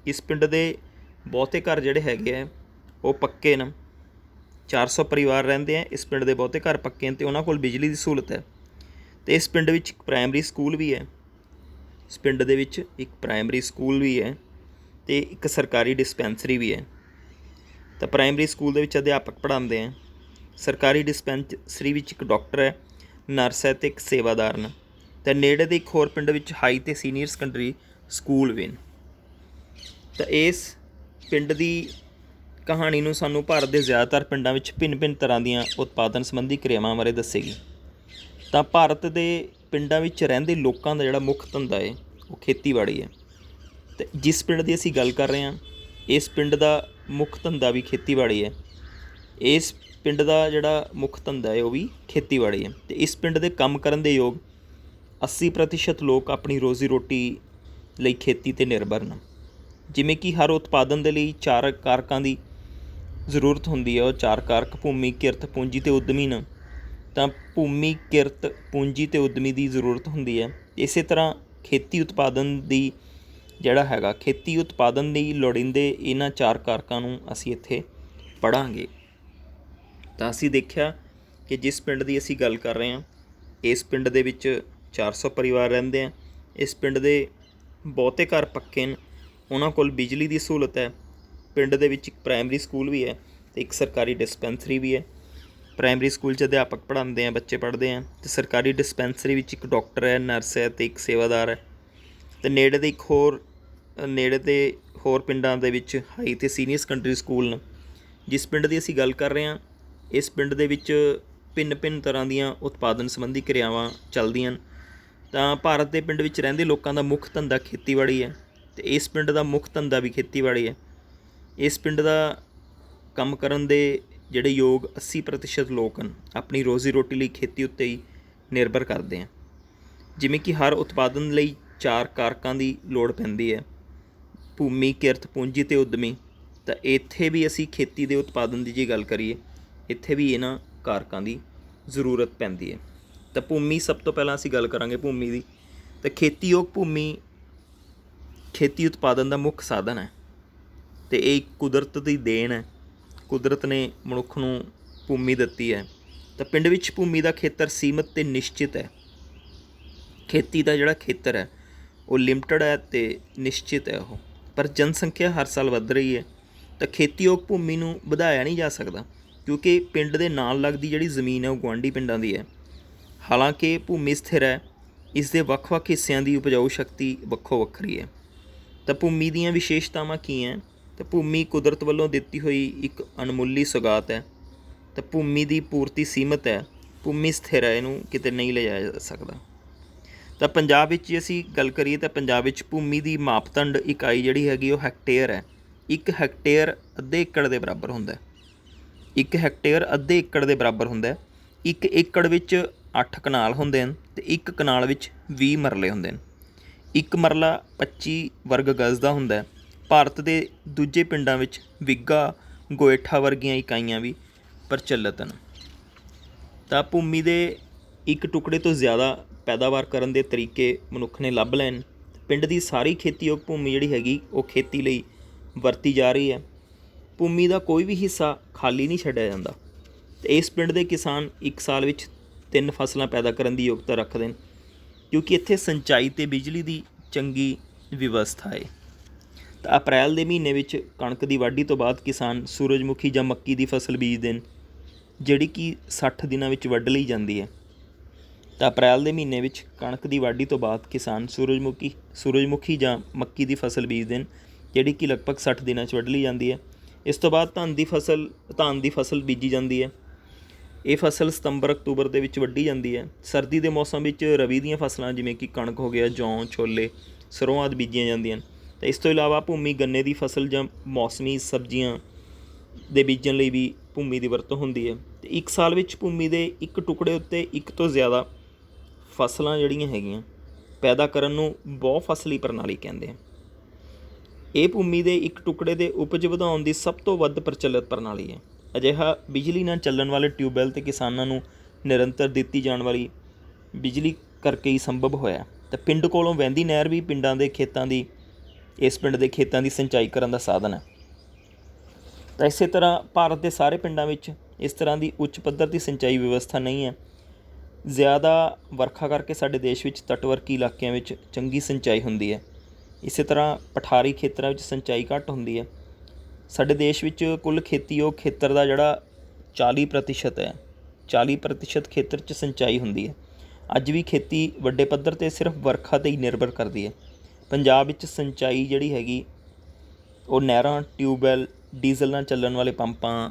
ਇਸ ਪਿੰਡ ਦੇ ਬਹੁਤੇ ਘਰ ਜਿਹੜੇ ਹੈਗੇ ਹੈ ਉਹ ਪੱਕੇ ਨੇ। 400 ਪਰਿਵਾਰ ਰਹਿੰਦੇ ਹੈ, ਇਸ ਪਿੰਡ ਦੇ ਬਹੁਤੇ ਘਰ ਪੱਕੇ ਹਨ ਅਤੇ ਉਹਨਾਂ ਕੋਲ ਬਿਜਲੀ ਦੀ ਸਹੂਲਤ ਹੈ। ਅਤੇ ਇਸ ਪਿੰਡ ਵਿੱਚ ਇੱਕ ਪ੍ਰਾਇਮਰੀ ਸਕੂਲ ਵੀ ਹੈ। ਇਸ ਪਿੰਡ ਦੇ ਵਿੱਚ ਇੱਕ ਪ੍ਰਾਇਮਰੀ ਸਕੂਲ ਵੀ ਹੈ ਅਤੇ ਇੱਕ ਸਰਕਾਰੀ ਡਿਸਪੈਂਸਰੀ ਵੀ ਹੈ। ਤਾਂ ਪ੍ਰਾਇਮਰੀ ਸਕੂਲ ਦੇ ਵਿੱਚ ਅਧਿਆਪਕ ਪੜ੍ਹਾਉਂਦੇ ਹੈ। ਸਰਕਾਰੀ ਡਿਸਪੈਂਸਰੀ ਵਿੱਚ ਇੱਕ ਡਾਕਟਰ ਹੈ, ਨਰਸ ਹੈ ਅਤੇ ਇੱਕ ਸੇਵਾਦਾਰ ਨੇ। ਤਾਂ ਨੇੜੇ ਦੇ ਇੱਕ ਹੋਰ ਪਿੰਡ ਵਿੱਚ ਹਾਈ ਅਤੇ ਸੀਨੀਅਰ ਸੈਕੰਡਰੀ ਸਕੂਲ ਵੀ ਨੇ। ਤਾਂ ਇਸ ਪਿੰਡ ਦੀ ਕਹਾਣੀ ਨੂੰ ਸਾਨੂੰ ਭਾਰਤ ਦੇ ਜ਼ਿਆਦਾਤਰ ਪਿੰਡਾਂ ਵਿੱਚ ਭਿੰਨ ਭਿੰਨ ਤਰ੍ਹਾਂ ਦੀਆਂ ਉਤਪਾਦਨ ਸੰਬੰਧੀ ਕਿਰਿਆਵਾਂ ਬਾਰੇ ਦੱਸੇਗੀ। ਤਾਂ ਭਾਰਤ ਦੇ ਪਿੰਡਾਂ ਵਿੱਚ ਰਹਿੰਦੇ ਲੋਕਾਂ ਦਾ ਜਿਹੜਾ ਮੁੱਖ ਧੰਦਾ ਹੈ ਉਹ ਖੇਤੀਬਾੜੀ ਹੈ। ਅਤੇ ਜਿਸ ਪਿੰਡ ਦੀ ਅਸੀਂ ਗੱਲ ਕਰ ਰਹੇ ਹਾਂ, ਇਸ ਪਿੰਡ ਦਾ ਮੁੱਖ ਧੰਦਾ ਵੀ ਖੇਤੀਬਾੜੀ ਹੈ। ਇਸ ਪਿੰਡ ਦਾ ਜਿਹੜਾ ਮੁੱਖ ਧੰਦਾ ਹੈ ਉਹ ਵੀ ਖੇਤੀਬਾੜੀ ਹੈ। ਅਤੇ ਇਸ ਪਿੰਡ ਦੇ ਕੰਮ ਕਰਨ ਦੇ ਯੋਗ 80% ਲੋਕ ਆਪਣੀ ਰੋਜ਼ੀ ਰੋਟੀ ਲਈ ਖੇਤੀ 'ਤੇ ਨਿਰਭਰ ਨੇ। ਜਿਵੇਂ ਕਿ ਹਰ ਉਤਪਾਦਨ ਦੇ ਲਈ 4 ਕਾਰਕਾਂ ਦੀ ਜ਼ਰੂਰਤ ਹੁੰਦੀ ਹੈ। ਉਹ 4 ਕਾਰਕ ਭੂਮੀ, ਕਿਰਤ, ਪੂੰਜੀ ਅਤੇ ਉਦਮੀ ਨੇ। ਤਾਂ ਭੂਮੀ, ਕਿਰਤ, ਪੂੰਜੀ ਅਤੇ ਉਦਮੀ ਦੀ ਜ਼ਰੂਰਤ ਹੁੰਦੀ ਹੈ। ਇਸੇ ਤਰ੍ਹਾਂ ਖੇਤੀ ਉਤਪਾਦਨ ਦੀ ਜਿਹੜਾ ਹੈਗਾ, ਖੇਤੀ ਉਤਪਾਦਨ ਲਈ ਲੋੜੀਂਦੇ ਇਹਨਾਂ 4 ਕਾਰਕਾਂ ਨੂੰ ਅਸੀਂ ਇੱਥੇ ਪੜ੍ਹਾਂਗੇ। ਤਾਂ ਅਸੀਂ ਦੇਖਿਆ ਕਿ ਜਿਸ ਪਿੰਡ ਦੀ ਅਸੀਂ ਗੱਲ ਕਰ ਰਹੇ ਹਾਂ, ਇਸ ਪਿੰਡ ਦੇ ਵਿੱਚ 400 ਪਰਿਵਾਰ ਰਹਿੰਦੇ ਆ। ਇਸ ਪਿੰਡ ਦੇ ਬਹੁਤੇ ਘਰ ਪੱਕੇ ਨੇ, ਉਹਨਾਂ ਕੋਲ ਬਿਜਲੀ ਦੀ ਸਹੂਲਤ ਹੈ। ਪਿੰਡ ਦੇ ਵਿੱਚ ਇੱਕ ਪ੍ਰਾਇਮਰੀ ਸਕੂਲ ਵੀ ਹੈ ਅਤੇ ਇੱਕ ਸਰਕਾਰੀ ਡਿਸਪੈਂਸਰੀ ਵੀ ਹੈ। ਪ੍ਰਾਇਮਰੀ ਸਕੂਲ 'ਚ ਅਧਿਆਪਕ ਪੜ੍ਹਾਉਂਦੇ ਆ, ਬੱਚੇ ਪੜ੍ਹਦੇ ਆ, ਅਤੇ ਸਰਕਾਰੀ ਡਿਸਪੈਂਸਰੀ ਵਿੱਚ ਇੱਕ ਡਾਕਟਰ ਹੈ, ਨਰਸ ਹੈ ਅਤੇ ਇੱਕ ਸੇਵਾਦਾਰ ਹੈ। ਅਤੇ ਨੇੜੇ ਦੇ ਹੋਰ ਪਿੰਡਾਂ ਦੇ ਵਿੱਚ ਹਾਈ ਅਤੇ ਸੀਨੀਅਰ ਸੈਕੰਡਰੀ ਸਕੂਲ ਨੇ। ਜਿਸ ਪਿੰਡ ਦੀ ਅਸੀਂ ਗੱਲ ਕਰ ਰਹੇ ਹਾਂ, ਇਸ ਪਿੰਡ ਦੇ ਵਿੱਚ ਭਿੰਨ ਭਿੰਨ ਤਰ੍ਹਾਂ ਦੀਆਂ ਉਤਪਾਦਨ ਸੰਬੰਧੀ ਕਿਰਿਆਵਾਂ ਚੱਲਦੀਆਂ ਹਨ। ਤਾਂ ਭਾਰਤ ਦੇ ਪਿੰਡ ਵਿੱਚ ਰਹਿੰਦੇ ਲੋਕਾਂ ਦਾ ਮੁੱਖ ਧੰਦਾ ਖੇਤੀਬਾੜੀ ਹੈ ਅਤੇ ਇਸ ਪਿੰਡ ਦਾ ਮੁੱਖ ਧੰਦਾ ਵੀ ਖੇਤੀਬਾੜੀ ਹੈ। ਇਸ ਪਿੰਡ ਦਾ ਕੰਮ ਕਰਨ ਦੇ ਜਿਹੜੇ ਯੋਗ 80% ਲੋਕ ਹਨ, ਆਪਣੀ ਰੋਜ਼ੀ ਰੋਟੀ ਲਈ ਖੇਤੀ ਉੱਤੇ ਹੀ ਨਿਰਭਰ ਕਰਦੇ ਹਨ। ਜਿਵੇਂ ਕਿ ਹਰ ਉਤਪਾਦਨ ਲਈ 4 ਕਾਰਕਾਂ ਦੀ ਲੋੜ ਪੈਂਦੀ ਹੈ, ਭੂਮੀ, ਕਿਰਤ, ਪੂੰਜੀ ਅਤੇ ਉਦਮੀ। ਤਾਂ ਇੱਥੇ ਵੀ ਅਸੀਂ ਖੇਤੀ ਦੇ ਉਤਪਾਦਨ ਦੀ ਜੇ ਗੱਲ ਕਰੀਏ, ਇੱਥੇ ਵੀ ਇਹਨਾਂ ਕਾਰਕਾਂ ਦੀ ਜ਼ਰੂਰਤ ਪੈਂਦੀ ਹੈ। ਤਾਂ ਭੂਮੀ, ਸਭ ਤੋਂ ਪਹਿਲਾਂ ਅਸੀਂ ਗੱਲ ਕਰਾਂਗੇ ਭੂਮੀ ਦੀ। ਤਾਂ ਖੇਤੀਯੋਗ ਭੂਮੀ ਖੇਤੀ ਉਤਪਾਦਨ ਦਾ ਮੁੱਖ ਸਾਧਨ ਹੈ ਅਤੇ ਇਹ ਕੁਦਰਤ ਦੀ ਦੇਣ ਹੈ। ਕੁਦਰਤ ਨੇ ਮਨੁੱਖ ਨੂੰ ਭੂਮੀ ਦਿੱਤੀ ਹੈ। ਤਾਂ ਪਿੰਡ ਵਿੱਚ ਭੂਮੀ ਦਾ ਖੇਤਰ ਸੀਮਤ ਅਤੇ ਨਿਸ਼ਚਿਤ ਹੈ। ਖੇਤੀ ਦਾ ਜਿਹੜਾ ਖੇਤਰ ਹੈ ਉਹ ਲਿਮਟਡ ਹੈ ਅਤੇ ਨਿਸ਼ਚਿਤ ਹੈ ਉਹ, ਪਰ ਜਨਸੰਖਿਆ ਹਰ ਸਾਲ ਵੱਧ ਰਹੀ ਹੈ। ਤਾਂ ਖੇਤੀਯੋਗ ਭੂਮੀ ਨੂੰ ਵਧਾਇਆ ਨਹੀਂ ਜਾ ਸਕਦਾ, ਕਿਉਂਕਿ ਪਿੰਡ ਦੇ ਨਾਲ ਲੱਗਦੀ ਜਿਹੜੀ ਜ਼ਮੀਨ ਹੈ ਉਹ ਗੁਆਂਢੀ ਪਿੰਡਾਂ ਦੀ ਹੈ। ਹਾਲਾਂਕਿ ਭੂਮੀ ਸਥਿਰ ਹੈ, ਇਸ ਦੇ ਵੱਖ-ਵੱਖ ਹਿੱਸਿਆਂ ਦੀ ਉਪਜਾਊ ਸ਼ਕਤੀ ਵੱਖੋ ਵੱਖਰੀ ਹੈ। ਤਾਂ ਭੂਮੀ ਦੀਆਂ ਵਿਸ਼ੇਸ਼ਤਾਵਾਂ ਕੀ ਹੈ? ਤਾਂ ਭੂਮੀ ਕੁਦਰਤ ਵੱਲੋਂ ਦਿੱਤੀ ਹੋਈ ਇੱਕ ਅਣਮੁੱਲੀ ਸੌਗਾਤ ਹੈ। ਤਾਂ ਭੂਮੀ ਦੀ ਪੂਰਤੀ ਸੀਮਤ ਹੈ, ਭੂਮੀ ਸਥਿਰ ਹੈ, ਇਹਨੂੰ ਕਿਤੇ ਨਹੀਂ ਲਿਜਾਇਆ ਜਾ ਸਕਦਾ। ਤਾਂ ਪੰਜਾਬ ਵਿੱਚ ਜੇ ਅਸੀਂ ਗੱਲ ਕਰੀਏ ਤਾਂ ਪੰਜਾਬ ਵਿੱਚ ਭੂਮੀ ਦੀ ਮਾਪਦੰਡ ਇਕਾਈ ਜਿਹੜੀ ਹੈਗੀ ਉਹ ਹੈਕਟੇਅਰ ਹੈ। 1 ਹੈਕਟੇਅਰ ਅੱਧੇ ਏਕੜ ਦੇ ਬਰਾਬਰ ਹੁੰਦਾ ਹੈ। 1 ਹੈਕਟੇਅਰ ਅੱਧੇ ਏਕੜ ਦੇ ਬਰਾਬਰ ਹੁੰਦਾ ਹੈ। 1 ਏਕੜ ਵਿੱਚ 8 ਕਨਾਲ ਹੁੰਦੇ ਹਨ ਅਤੇ 1 ਕਨਾਲ ਵਿੱਚ 20 ਮਰਲੇ ਹੁੰਦੇ ਨੇ। 1 ਮਰਲਾ 25 ਵਰਗ ਗਜ਼ ਦਾ ਹੁੰਦਾ ਹੈ। ਭਾਰਤ ਦੇ ਦੂਜੇ ਪਿੰਡਾਂ ਵਿੱਚ ਵਿੱਘਾ, ਗੋਇਠਾ ਵਰਗੀਆਂ ਇਕਾਈਆਂ ਵੀ ਪ੍ਰਚਲਿਤ ਹਨ। ਤਾਂ ਭੂਮੀ ਦੇ ਇੱਕ ਟੁਕੜੇ ਤੋਂ ਜ਼ਿਆਦਾ ਪੈਦਾਵਾਰ ਕਰਨ ਦੇ ਤਰੀਕੇ ਮਨੁੱਖ ਨੇ ਲੱਭ ਲਏ ਨੇ। ਪਿੰਡ ਦੀ ਸਾਰੀ ਖੇਤੀਯੋਗ ਭੂਮੀ ਜਿਹੜੀ ਹੈਗੀ ਉਹ ਖੇਤੀ ਲਈ ਵਰਤੀ ਜਾ ਰਹੀ ਹੈ। ਭੂਮੀ ਦਾ ਕੋਈ ਵੀ ਹਿੱਸਾ ਖਾਲੀ ਨਹੀਂ ਛੱਡਿਆ ਜਾਂਦਾ। ਅਤੇ ਇਸ ਪਿੰਡ ਦੇ ਕਿਸਾਨ ਇੱਕ ਸਾਲ ਵਿੱਚ 3 ਫਸਲਾਂ ਪੈਦਾ ਕਰਨ ਦੀ ਯੋਗਤਾ ਰੱਖਦੇ ਨੇ, ਕਿਉਂਕਿ ਇੱਥੇ ਸਿੰਚਾਈ ਅਤੇ ਬਿਜਲੀ ਦੀ ਚੰਗੀ ਵਿਵਸਥਾ ਹੈ। ਤਾਂ ਅਪ੍ਰੈਲ ਦੇ ਮਹੀਨੇ ਵਿੱਚ ਕਣਕ ਦੀ ਵਾਢੀ ਤੋਂ ਬਾਅਦ ਕਿਸਾਨ ਸੂਰਜਮੁਖੀ ਜਾਂ ਮੱਕੀ ਦੀ ਫਸਲ ਬੀਜਦੇ ਨੇ, ਜਿਹੜੀ ਕਿ 60 ਦਿਨਾਂ ਵਿੱਚ ਵੱਢ ਲਈ ਜਾਂਦੀ ਹੈ। ਤਾਂ ਅਪ੍ਰੈਲ ਦੇ ਮਹੀਨੇ ਵਿੱਚ ਕਣਕ ਦੀ ਵਾਢੀ ਤੋਂ ਬਾਅਦ ਕਿਸਾਨ ਸੂਰਜਮੁਖੀ ਜਾਂ ਮੱਕੀ ਦੀ ਫਸਲ ਬੀਜਦੇ ਨੇ, ਜਿਹੜੀ ਕਿ ਲਗਭਗ 60 ਦਿਨਾਂ 'ਚ ਵੱਢ ਲਈ ਜਾਂਦੀ ਹੈ। ਇਸ ਤੋਂ ਬਾਅਦ ਧਾਨ ਦੀ ਫਸਲ ਬੀਜੀ ਜਾਂਦੀ ਹੈ। ਇਹ ਫਸਲ ਸਤੰਬਰ, ਅਕਤੂਬਰ ਦੇ ਵਿੱਚ ਵੱਢੀ ਜਾਂਦੀ ਹੈ। ਸਰਦੀ ਦੇ ਮੌਸਮ ਵਿੱਚ ਰਬੀ ਦੀਆਂ ਫਸਲਾਂ ਜਿਵੇਂ ਕਿ ਕਣਕ ਹੋ ਗਿਆ, ਜੌਂ, ਛੋਲੇ, ਸਰੋਂ ਆਦਿ ਬੀਜੀਆਂ ਜਾਂਦੀਆਂ ਹਨ। ਅਤੇ ਇਸ ਤੋਂ ਇਲਾਵਾ ਭੂਮੀ ਗੰਨੇ ਦੀ ਫਸਲ ਜਾਂ ਮੌਸਮੀ ਸਬਜ਼ੀਆਂ ਦੇ ਬੀਜਣ ਲਈ ਵੀ ਭੂਮੀ ਦੀ ਵਰਤੋਂ ਹੁੰਦੀ ਹੈ। ਅਤੇ ਇੱਕ ਸਾਲ ਵਿੱਚ ਭੂਮੀ ਦੇ ਇੱਕ ਟੁਕੜੇ ਉੱਤੇ ਇੱਕ ਤੋਂ ਜ਼ਿਆਦਾ ਫਸਲਾਂ ਜਿਹੜੀਆਂ ਹੈਗੀਆਂ ਪੈਦਾ ਕਰਨ ਨੂੰ ਬਹੁ ਫਸਲੀ ਪ੍ਰਣਾਲੀ ਕਹਿੰਦੇ ਆ। ਇਹ ਭੂਮੀ ਦੇ ਇੱਕ ਟੁਕੜੇ ਦੇ ਉਪਜ ਵਧਾਉਣ ਦੀ ਸਭ ਤੋਂ ਵੱਧ ਪ੍ਰਚਲਿਤ ਪ੍ਰਣਾਲੀ ਹੈ। ਅਜਿਹਾ ਬਿਜਲੀ ਨਾਲ ਚੱਲਣ ਵਾਲੇ ਟਿਊਬਵੈੱਲ ਅਤੇ ਕਿਸਾਨਾਂ ਨੂੰ ਨਿਰੰਤਰ ਦਿੱਤੀ ਜਾਣ ਵਾਲੀ ਬਿਜਲੀ ਕਰਕੇ ਹੀ ਸੰਭਵ ਹੋਇਆ। ਤਾਂ ਪਿੰਡ ਕੋਲੋਂ ਵਹਿੰਦੀ ਨਹਿਰ ਵੀ ਇਸ ਪਿੰਡ ਦੇ ਖੇਤਾਂ ਦੀ ਸਿੰਚਾਈ ਕਰਨ ਦਾ ਸਾਧਨ ਹੈ। ਤਾਂ ਇਸੇ ਤਰ੍ਹਾਂ ਭਾਰਤ ਦੇ ਸਾਰੇ ਪਿੰਡਾਂ ਵਿੱਚ ਇਸ ਤਰ੍ਹਾਂ ਦੀ ਉੱਚ ਪੱਧਰ ਦੀ ਸਿੰਚਾਈ ਵਿਵਸਥਾ ਨਹੀਂ ਹੈ। ਜ਼ਿਆਦਾ ਵਰਖਾ ਕਰਕੇ ਸਾਡੇ ਦੇਸ਼ ਵਿੱਚ ਤਟਵਰਤੀ ਇਲਾਕਿਆਂ ਵਿੱਚ ਚੰਗੀ ਸਿੰਚਾਈ ਹੁੰਦੀ ਹੈ। ਇਸੇ ਤਰ੍ਹਾਂ ਪਠਾਰੀ ਖੇਤਰਾਂ ਵਿੱਚ ਸਿੰਚਾਈ ਘੱਟ ਹੁੰਦੀ ਹੈ। ਸਾਡੇ ਦੇਸ਼ ਵਿੱਚ ਕੁੱਲ ਖੇਤੀਯੋਗ ਖੇਤਰ ਦਾ ਜਿਹੜਾ 40% ਹੈ, 40% ਖੇਤਰ 'ਚ ਸਿੰਚਾਈ ਹੁੰਦੀ ਹੈ। ਅੱਜ ਵੀ ਖੇਤੀ ਵੱਡੇ ਪੱਧਰ 'ਤੇ ਸਿਰਫ ਵਰਖਾ 'ਤੇ ਹੀ ਨਿਰਭਰ ਕਰਦੀ ਹੈ। ਪੰਜਾਬ ਵਿੱਚ ਸਿੰਚਾਈ ਜਿਹੜੀ ਹੈਗੀ ਉਹ ਨਹਿਰਾਂ, ਟਿਊਬਵੈੱਲ, ਡੀਜ਼ਲ ਨਾਲ ਚੱਲਣ ਵਾਲੇ ਪੰਪਾਂ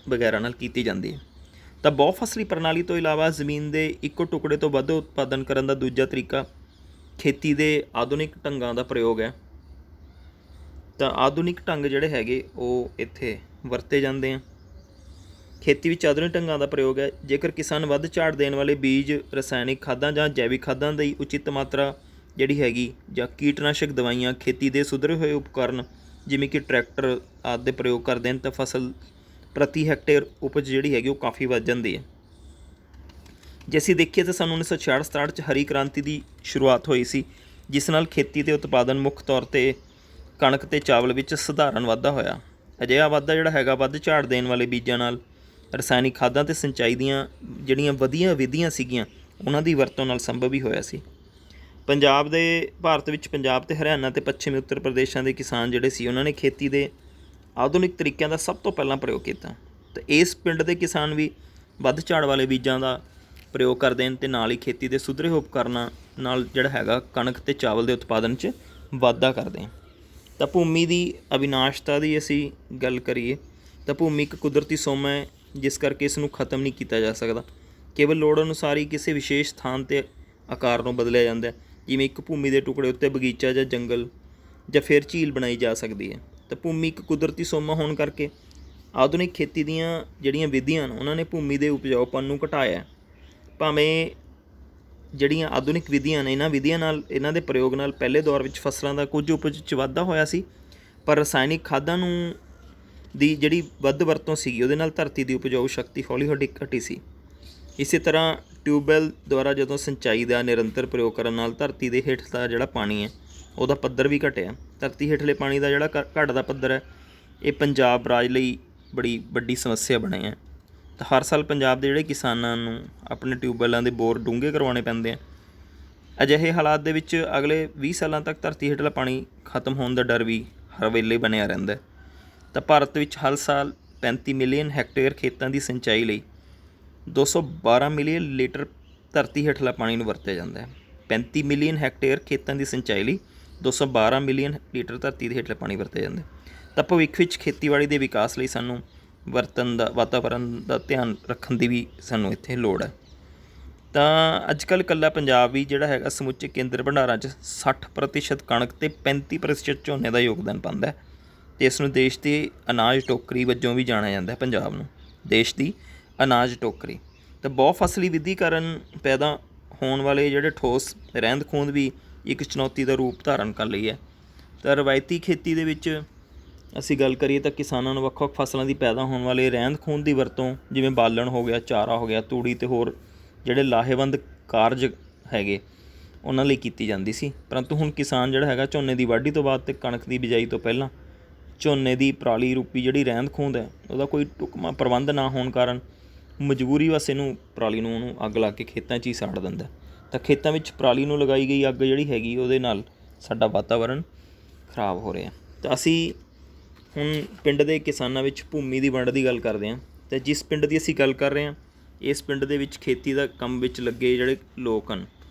ਵਗੈਰਾ ਨਾਲ ਕੀਤੀ ਜਾਂਦੀ ਹੈ। ਤਾਂ ਬਹੁ ਫਸਲੀ ਪ੍ਰਣਾਲੀ ਤੋਂ ਇਲਾਵਾ ਜ਼ਮੀਨ ਦੇ ਇੱਕੋ ਟੁਕੜੇ ਤੋਂ ਵੱਧ ਉਤਪਾਦਨ ਕਰਨ ਦਾ ਦੂਜਾ ਤਰੀਕਾ ਖੇਤੀ ਦੇ ਆਧੁਨਿਕ ਢੰਗਾਂ ਦਾ ਪ੍ਰਯੋਗ ਹੈ। ਤਾਂ ਆਧੁਨਿਕ ਢੰਗ ਜਿਹੜੇ ਹੈਗੇ ਉਹ ਇੱਥੇ ਵਰਤੇ ਜਾਂਦੇ ਆ। ਖੇਤੀ ਵਿੱਚ ਆਧੁਨਿਕ ਢੰਗਾਂ ਦਾ ਪ੍ਰਯੋਗ ਹੈ। ਜੇਕਰ ਕਿਸਾਨ ਵੱਧ ਝਾੜ ਦੇਣ ਵਾਲੇ ਬੀਜ, ਰਸਾਇਣਿਕ ਖਾਦਾਂ ਜਾਂ ਜੈਵਿਕ ਖਾਦਾਂ ਦੀ ਉਚਿਤ ਮਾਤਰਾ ਜਿਹੜੀ ਹੈਗੀ ਜਾਂ ਕੀਟਨਾਸ਼ਕ ਦਵਾਈਆਂ, ਖੇਤੀ ਦੇ ਸੁਧਰੇ ਹੋਏ ਉਪਕਰਨ ਜਿਵੇਂ ਕਿ ਟਰੈਕਟਰ ਆਦਿ ਦੇ ਪ੍ਰਯੋਗ ਕਰਦੇ ਹਨ ਤਾਂ ਫਸਲ ਪ੍ਰਤੀ ਹੈਕਟੇਅਰ ਉਪਜ ਜਿਹੜੀ ਹੈਗੀ ਉਹ ਕਾਫੀ ਵੱਧ ਜਾਂਦੀ ਹੈ। ਜੇ ਅਸੀਂ ਦੇਖੀਏ ਤਾਂ ਸਾਨੂੰ 1966-67 'ਚ ਹਰੀ ਕ੍ਰਾਂਤੀ ਦੀ ਸ਼ੁਰੂਆਤ ਹੋਈ ਸੀ, ਜਿਸ ਨਾਲ ਖੇਤੀ ਦੇ ਉਤਪਾਦਨ ਮੁੱਖ ਤੌਰ 'ਤੇ ਕਣਕ ਅਤੇ ਚਾਵਲ ਵਿੱਚ ਸਧਾਰਨ ਵਾਧਾ ਹੋਇਆ। ਅਜਿਹਾ ਵਾਧਾ ਜਿਹੜਾ ਹੈਗਾ ਵੱਧ ਝਾੜ ਦੇਣ ਵਾਲੇ ਬੀਜਾਂ ਨਾਲ, ਰਸਾਇਣਿਕ ਖਾਦਾਂ ਅਤੇ ਸਿੰਚਾਈ ਦੀਆਂ ਜਿਹੜੀਆਂ ਵਧੀਆ ਵਿਧੀਆਂ ਸੀਗੀਆਂ ਉਹਨਾਂ ਦੀ ਵਰਤੋਂ ਨਾਲ ਸੰਭਵ ਹੀ ਹੋਇਆ ਸੀ। ਭਾਰਤ ਵਿੱਚ ਪੰਜਾਬ ਅਤੇ ਹਰਿਆਣਾ ਅਤੇ ਪੱਛਮੀ ਉੱਤਰ ਪ੍ਰਦੇਸ਼ਾਂ ਦੇ ਕਿਸਾਨ ਜਿਹੜੇ ਸੀ ਉਹਨਾਂ ਨੇ ਖੇਤੀ ਦੇ ਆਧੁਨਿਕ ਤਰੀਕਿਆਂ ਦਾ ਸਭ ਤੋਂ ਪਹਿਲਾਂ ਪ੍ਰਯੋਗ ਕੀਤਾ। ਅਤੇ ਇਸ ਪਿੰਡ ਦੇ ਕਿਸਾਨ ਵੀ ਵੱਧ ਝਾੜ ਵਾਲੇ ਬੀਜਾਂ ਦਾ ਪ੍ਰਯੋਗ ਕਰਦੇ ਹਨ ਅਤੇ ਨਾਲ ਹੀ ਖੇਤੀ ਦੇ ਸੁਧਰੇ ਹੋਏ ਉਪਕਰਨਾਂ ਨਾਲ ਜਿਹੜਾ ਹੈਗਾ ਕਣਕ ਅਤੇ ਚਾਵਲ ਦੇ ਉਤਪਾਦਨ 'ਚ ਵਾਧਾ ਕਰਦੇ ਹਨ। ਤਾਂ ਭੂਮੀ ਦੀ ਅਵਿਨਾਸ਼ਤਾ ਦੀ ਅਸੀਂ ਗੱਲ ਕਰੀਏ ਤਾਂ ਭੂਮੀ ਇੱਕ ਕੁਦਰਤੀ ਸੋਮਾ ਹੈ, ਜਿਸ ਕਰਕੇ ਇਸ ਨੂੰ ਖਤਮ ਨਹੀਂ ਕੀਤਾ ਜਾ ਸਕਦਾ। ਕੇਵਲ ਲੋੜ ਅਨੁਸਾਰ ਹੀ ਕਿਸੇ ਵਿਸ਼ੇਸ਼ ਸਥਾਨ 'ਤੇ ਆਕਾਰ ਨੂੰ ਬਦਲਿਆ ਜਾਂਦਾ ਹੈ। ਜਿਵੇਂ ਇੱਕ ਭੂਮੀ ਦੇ ਟੁਕੜੇ ਉੱਤੇ ਬਗੀਚਾ ਜਾਂ ਜੰਗਲ ਜਾਂ ਫਿਰ ਝੀਲ ਬਣਾਈ ਜਾ ਸਕਦੀ ਹੈ। ਤਾਂ ਭੂਮੀ ਇੱਕ ਕੁਦਰਤੀ ਸੋਮਾ ਹੋਣ ਕਰਕੇ ਆਧੁਨਿਕ ਖੇਤੀ ਦੀਆਂ ਜਿਹੜੀਆਂ ਵਿਧੀਆਂ ਨੇ ਉਹਨਾਂ ਨੇ ਭੂਮੀ ਦੇ ਉਪਜਾਊਪਣ ਨੂੰ ਘਟਾਇਆ। ਭਾਵੇਂ ਜਿਹੜੀਆਂ ਆਧੁਨਿਕ ਵਿਧੀਆਂ ਨੇ ਇਹਨਾਂ ਦੇ ਪ੍ਰਯੋਗ ਨਾਲ ਪਹਿਲੇ ਦੌਰ ਵਿੱਚ ਫਸਲਾਂ ਦਾ ਕੁਝ ਉਪਜ 'ਚ ਵਾਧਾ ਹੋਇਆ ਸੀ, ਪਰ ਰਸਾਇਣਿਕ ਖਾਦਾਂ ਦੀ ਜਿਹੜੀ ਵੱਧ ਵਰਤੋਂ ਸੀਗੀ ਉਹਦੇ ਨਾਲ ਧਰਤੀ ਦੀ ਉਪਜਾਊ ਸ਼ਕਤੀ ਹੌਲੀ ਹੌਲੀ ਘਟੀ ਸੀ। ਇਸੇ ਤਰ੍ਹਾਂ ਟਿਊਬਵੈੱਲ ਦੁਆਰਾ ਜਦੋਂ ਸਿੰਚਾਈ ਦਾ ਨਿਰੰਤਰ ਪ੍ਰਯੋਗ ਕਰਨ ਨਾਲ ਧਰਤੀ ਦੇ ਹੇਠ ਦਾ ਜਿਹੜਾ ਪਾਣੀ ਹੈ ਉਹਦਾ ਪੱਧਰ ਵੀ ਘਟਿਆ। ਧਰਤੀ ਹੇਠਲੇ ਪਾਣੀ ਦਾ ਜਿਹੜਾ ਘਟਦਾ ਪੱਧਰ ਹੈ ਇਹ ਪੰਜਾਬ ਰਾਜ ਲਈ ਬੜੀ ਵੱਡੀ ਸਮੱਸਿਆ ਬਣਿਆ ਹੈ। ਤਾਂ ਹਰ ਸਾਲ ਪੰਜਾਬ ਦੇ ਜਿਹੜੇ ਕਿਸਾਨਾਂ ਨੂੰ ਆਪਣੇ ਟਿਊਬਵੈੱਲਾਂ ਦੇ ਬੋਰ ਡੂੰਘੇ ਕਰਵਾਉਣੇ ਪੈਂਦੇ ਆ। ਅਜਿਹੇ ਹਾਲਾਤ ਦੇ ਵਿੱਚ ਅਗਲੇ 20 ਸਾਲਾਂ ਤੱਕ ਧਰਤੀ ਹੇਠਲਾ ਪਾਣੀ ਖਤਮ ਹੋਣ ਦਾ ਡਰ ਵੀ ਹਰ ਵੇਲੇ ਬਣਿਆ ਰਹਿੰਦਾ। ਤਾਂ ਭਾਰਤ ਵਿੱਚ ਹਰ ਸਾਲ 35 ਮਿਲੀਅਨ ਹੈਕਟੇਅਰ ਖੇਤਾਂ ਦੀ ਸਿੰਚਾਈ ਲਈ 212 ਮਿਲੀਅਨ ਲੀਟਰ ਧਰਤੀ ਹੇਠਲਾ ਪਾਣੀ ਨੂੰ ਵਰਤਿਆ ਜਾਂਦਾ ਹੈ। 35 ਮਿਲੀਅਨ ਹੈਕਟੇਅਰ ਖੇਤਾਂ ਦੀ ਸਿੰਚਾਈ ਲਈ 212 ਮਿਲੀਅਨ ਲੀਟਰ ਧਰਤੀ ਦੇ ਹੇਠਲਾ ਪਾਣੀ ਵਰਤਿਆ ਜਾਂਦਾ। ਤਾਂ ਭਵਿੱਖ ਵਿੱਚ ਖੇਤੀਬਾੜੀ ਦੇ ਵਿਕਾਸ ਲਈ ਸਾਨੂੰ ਵਾਤਾਵਰਨ ਦਾ ਧਿਆਨ ਰੱਖਣ ਦੀ ਵੀ ਸਾਨੂੰ ਇੱਥੇ ਲੋੜ ਹੈ। ਤਾਂ ਅੱਜ ਕੱਲ੍ਹ ਇਕੱਲਾ ਪੰਜਾਬ ਵੀ ਜਿਹੜਾ ਹੈਗਾ ਸਮੁੱਚੇ ਕੇਂਦਰ ਭੰਡਾਰਾਂ 'ਚ 60% ਕਣਕ ਅਤੇ 35% ਝੋਨੇ ਦਾ ਯੋਗਦਾਨ ਪਾਉਂਦਾ ਹੈ। ਅਤੇ ਇਸ ਨੂੰ ਦੇਸ਼ ਦੀ ਅਨਾਜ ਟੋਕਰੀ ਵਜੋਂ ਵੀ ਜਾਣਿਆ ਜਾਂਦਾ ਹੈ। ਪੰਜਾਬ ਨੂੰ ਦੇਸ਼ ਦੀ ਅਨਾਜ ਟੋਕਰੀ। ਤਾਂ ਬਹੁ ਫਸਲੀ ਵਿਧੀ ਕਾਰਨ ਪੈਦਾ ਹੋਣ ਵਾਲੇ ਜਿਹੜੇ ਠੋਸ ਰਹਿੰਦ ਖੂੰਹਦ ਵੀ ਇੱਕ ਚੁਣੌਤੀ ਦਾ ਰੂਪ ਧਾਰਨ ਕਰ ਲਈ ਹੈ। ਤਾਂ ਰਵਾਇਤੀ ਖੇਤੀ ਦੇ ਵਿੱਚ ਅਸੀਂ ਗੱਲ ਕਰੀਏ ਤਾਂ ਕਿਸਾਨਾਂ ਨੂੰ ਵੱਖ ਵੱਖ ਫਸਲਾਂ ਦੀ ਪੈਦਾ ਹੋਣ ਵਾਲੇ ਰਹਿੰਦ ਖੂੰਹਦ ਦੀ ਵਰਤੋਂ ਜਿਵੇਂ ਬਾਲਣ ਹੋ ਗਿਆ, ਚਾਰਾ ਹੋ ਗਿਆ, ਤੂੜੀ ਅਤੇ ਹੋਰ ਜਿਹੜੇ ਲਾਹੇਵੰਦ ਕਾਰਜ ਹੈਗੇ ਉਹਨਾਂ ਲਈ ਕੀਤੀ ਜਾਂਦੀ ਸੀ। ਪਰੰਤੂ ਹੁਣ ਕਿਸਾਨ ਜਿਹੜਾ ਹੈਗਾ ਝੋਨੇ ਦੀ ਵਾਢੀ ਤੋਂ ਬਾਅਦ ਅਤੇ ਕਣਕ ਦੀ ਬਿਜਾਈ ਤੋਂ ਪਹਿਲਾਂ ਝੋਨੇ ਦੀ ਪਰਾਲੀ ਰੂਪੀ ਜਿਹੜੀ ਰਹਿੰਦ ਖੂੰਹਦ ਹੈ ਉਹਦਾ ਕੋਈ ਢੁਕਵਾਂ ਪ੍ਰਬੰਧ ਨਾ ਹੋਣ ਕਾਰਨ ਮਜਬੂਰੀ ਵਸ ਪਰਾਲੀ ਨੂੰ ਉਹਨੂੰ ਅੱਗ ਲਾ ਕੇ ਖੇਤਾਂ 'ਚ ਹੀ ਸਾੜ ਦਿੰਦਾ। ਤਾਂ ਖੇਤਾਂ ਵਿੱਚ ਪਰਾਲੀ ਨੂੰ ਲਗਾਈ ਗਈ ਅੱਗ ਜਿਹੜੀ ਹੈਗੀ ਉਹਦੇ ਨਾਲ ਸਾਡਾ ਵਾਤਾਵਰਨ ਖਰਾਬ ਹੋ ਰਿਹਾ। ਤਾਂ ਅਸੀਂ ਹੁਣ ਪਿੰਡ ਦੇ ਕਿਸਾਨਾਂ ਵਿੱਚ ਭੂਮੀ ਦੀ ਵੰਡ ਦੀ ਗੱਲ ਕਰਦੇ ਹਾਂ। ਅਤੇ ਜਿਸ ਪਿੰਡ ਦੀ ਅਸੀਂ ਗੱਲ ਕਰ ਰਹੇ ਹਾਂ ਇਸ ਪਿੰਡ ਦੇ ਵਿੱਚ ਖੇਤੀ ਦਾ ਕੰਮ ਵਿੱਚ ਲੱਗੇ ਜਿਹੜੇ ਲੋਕ ਹਨ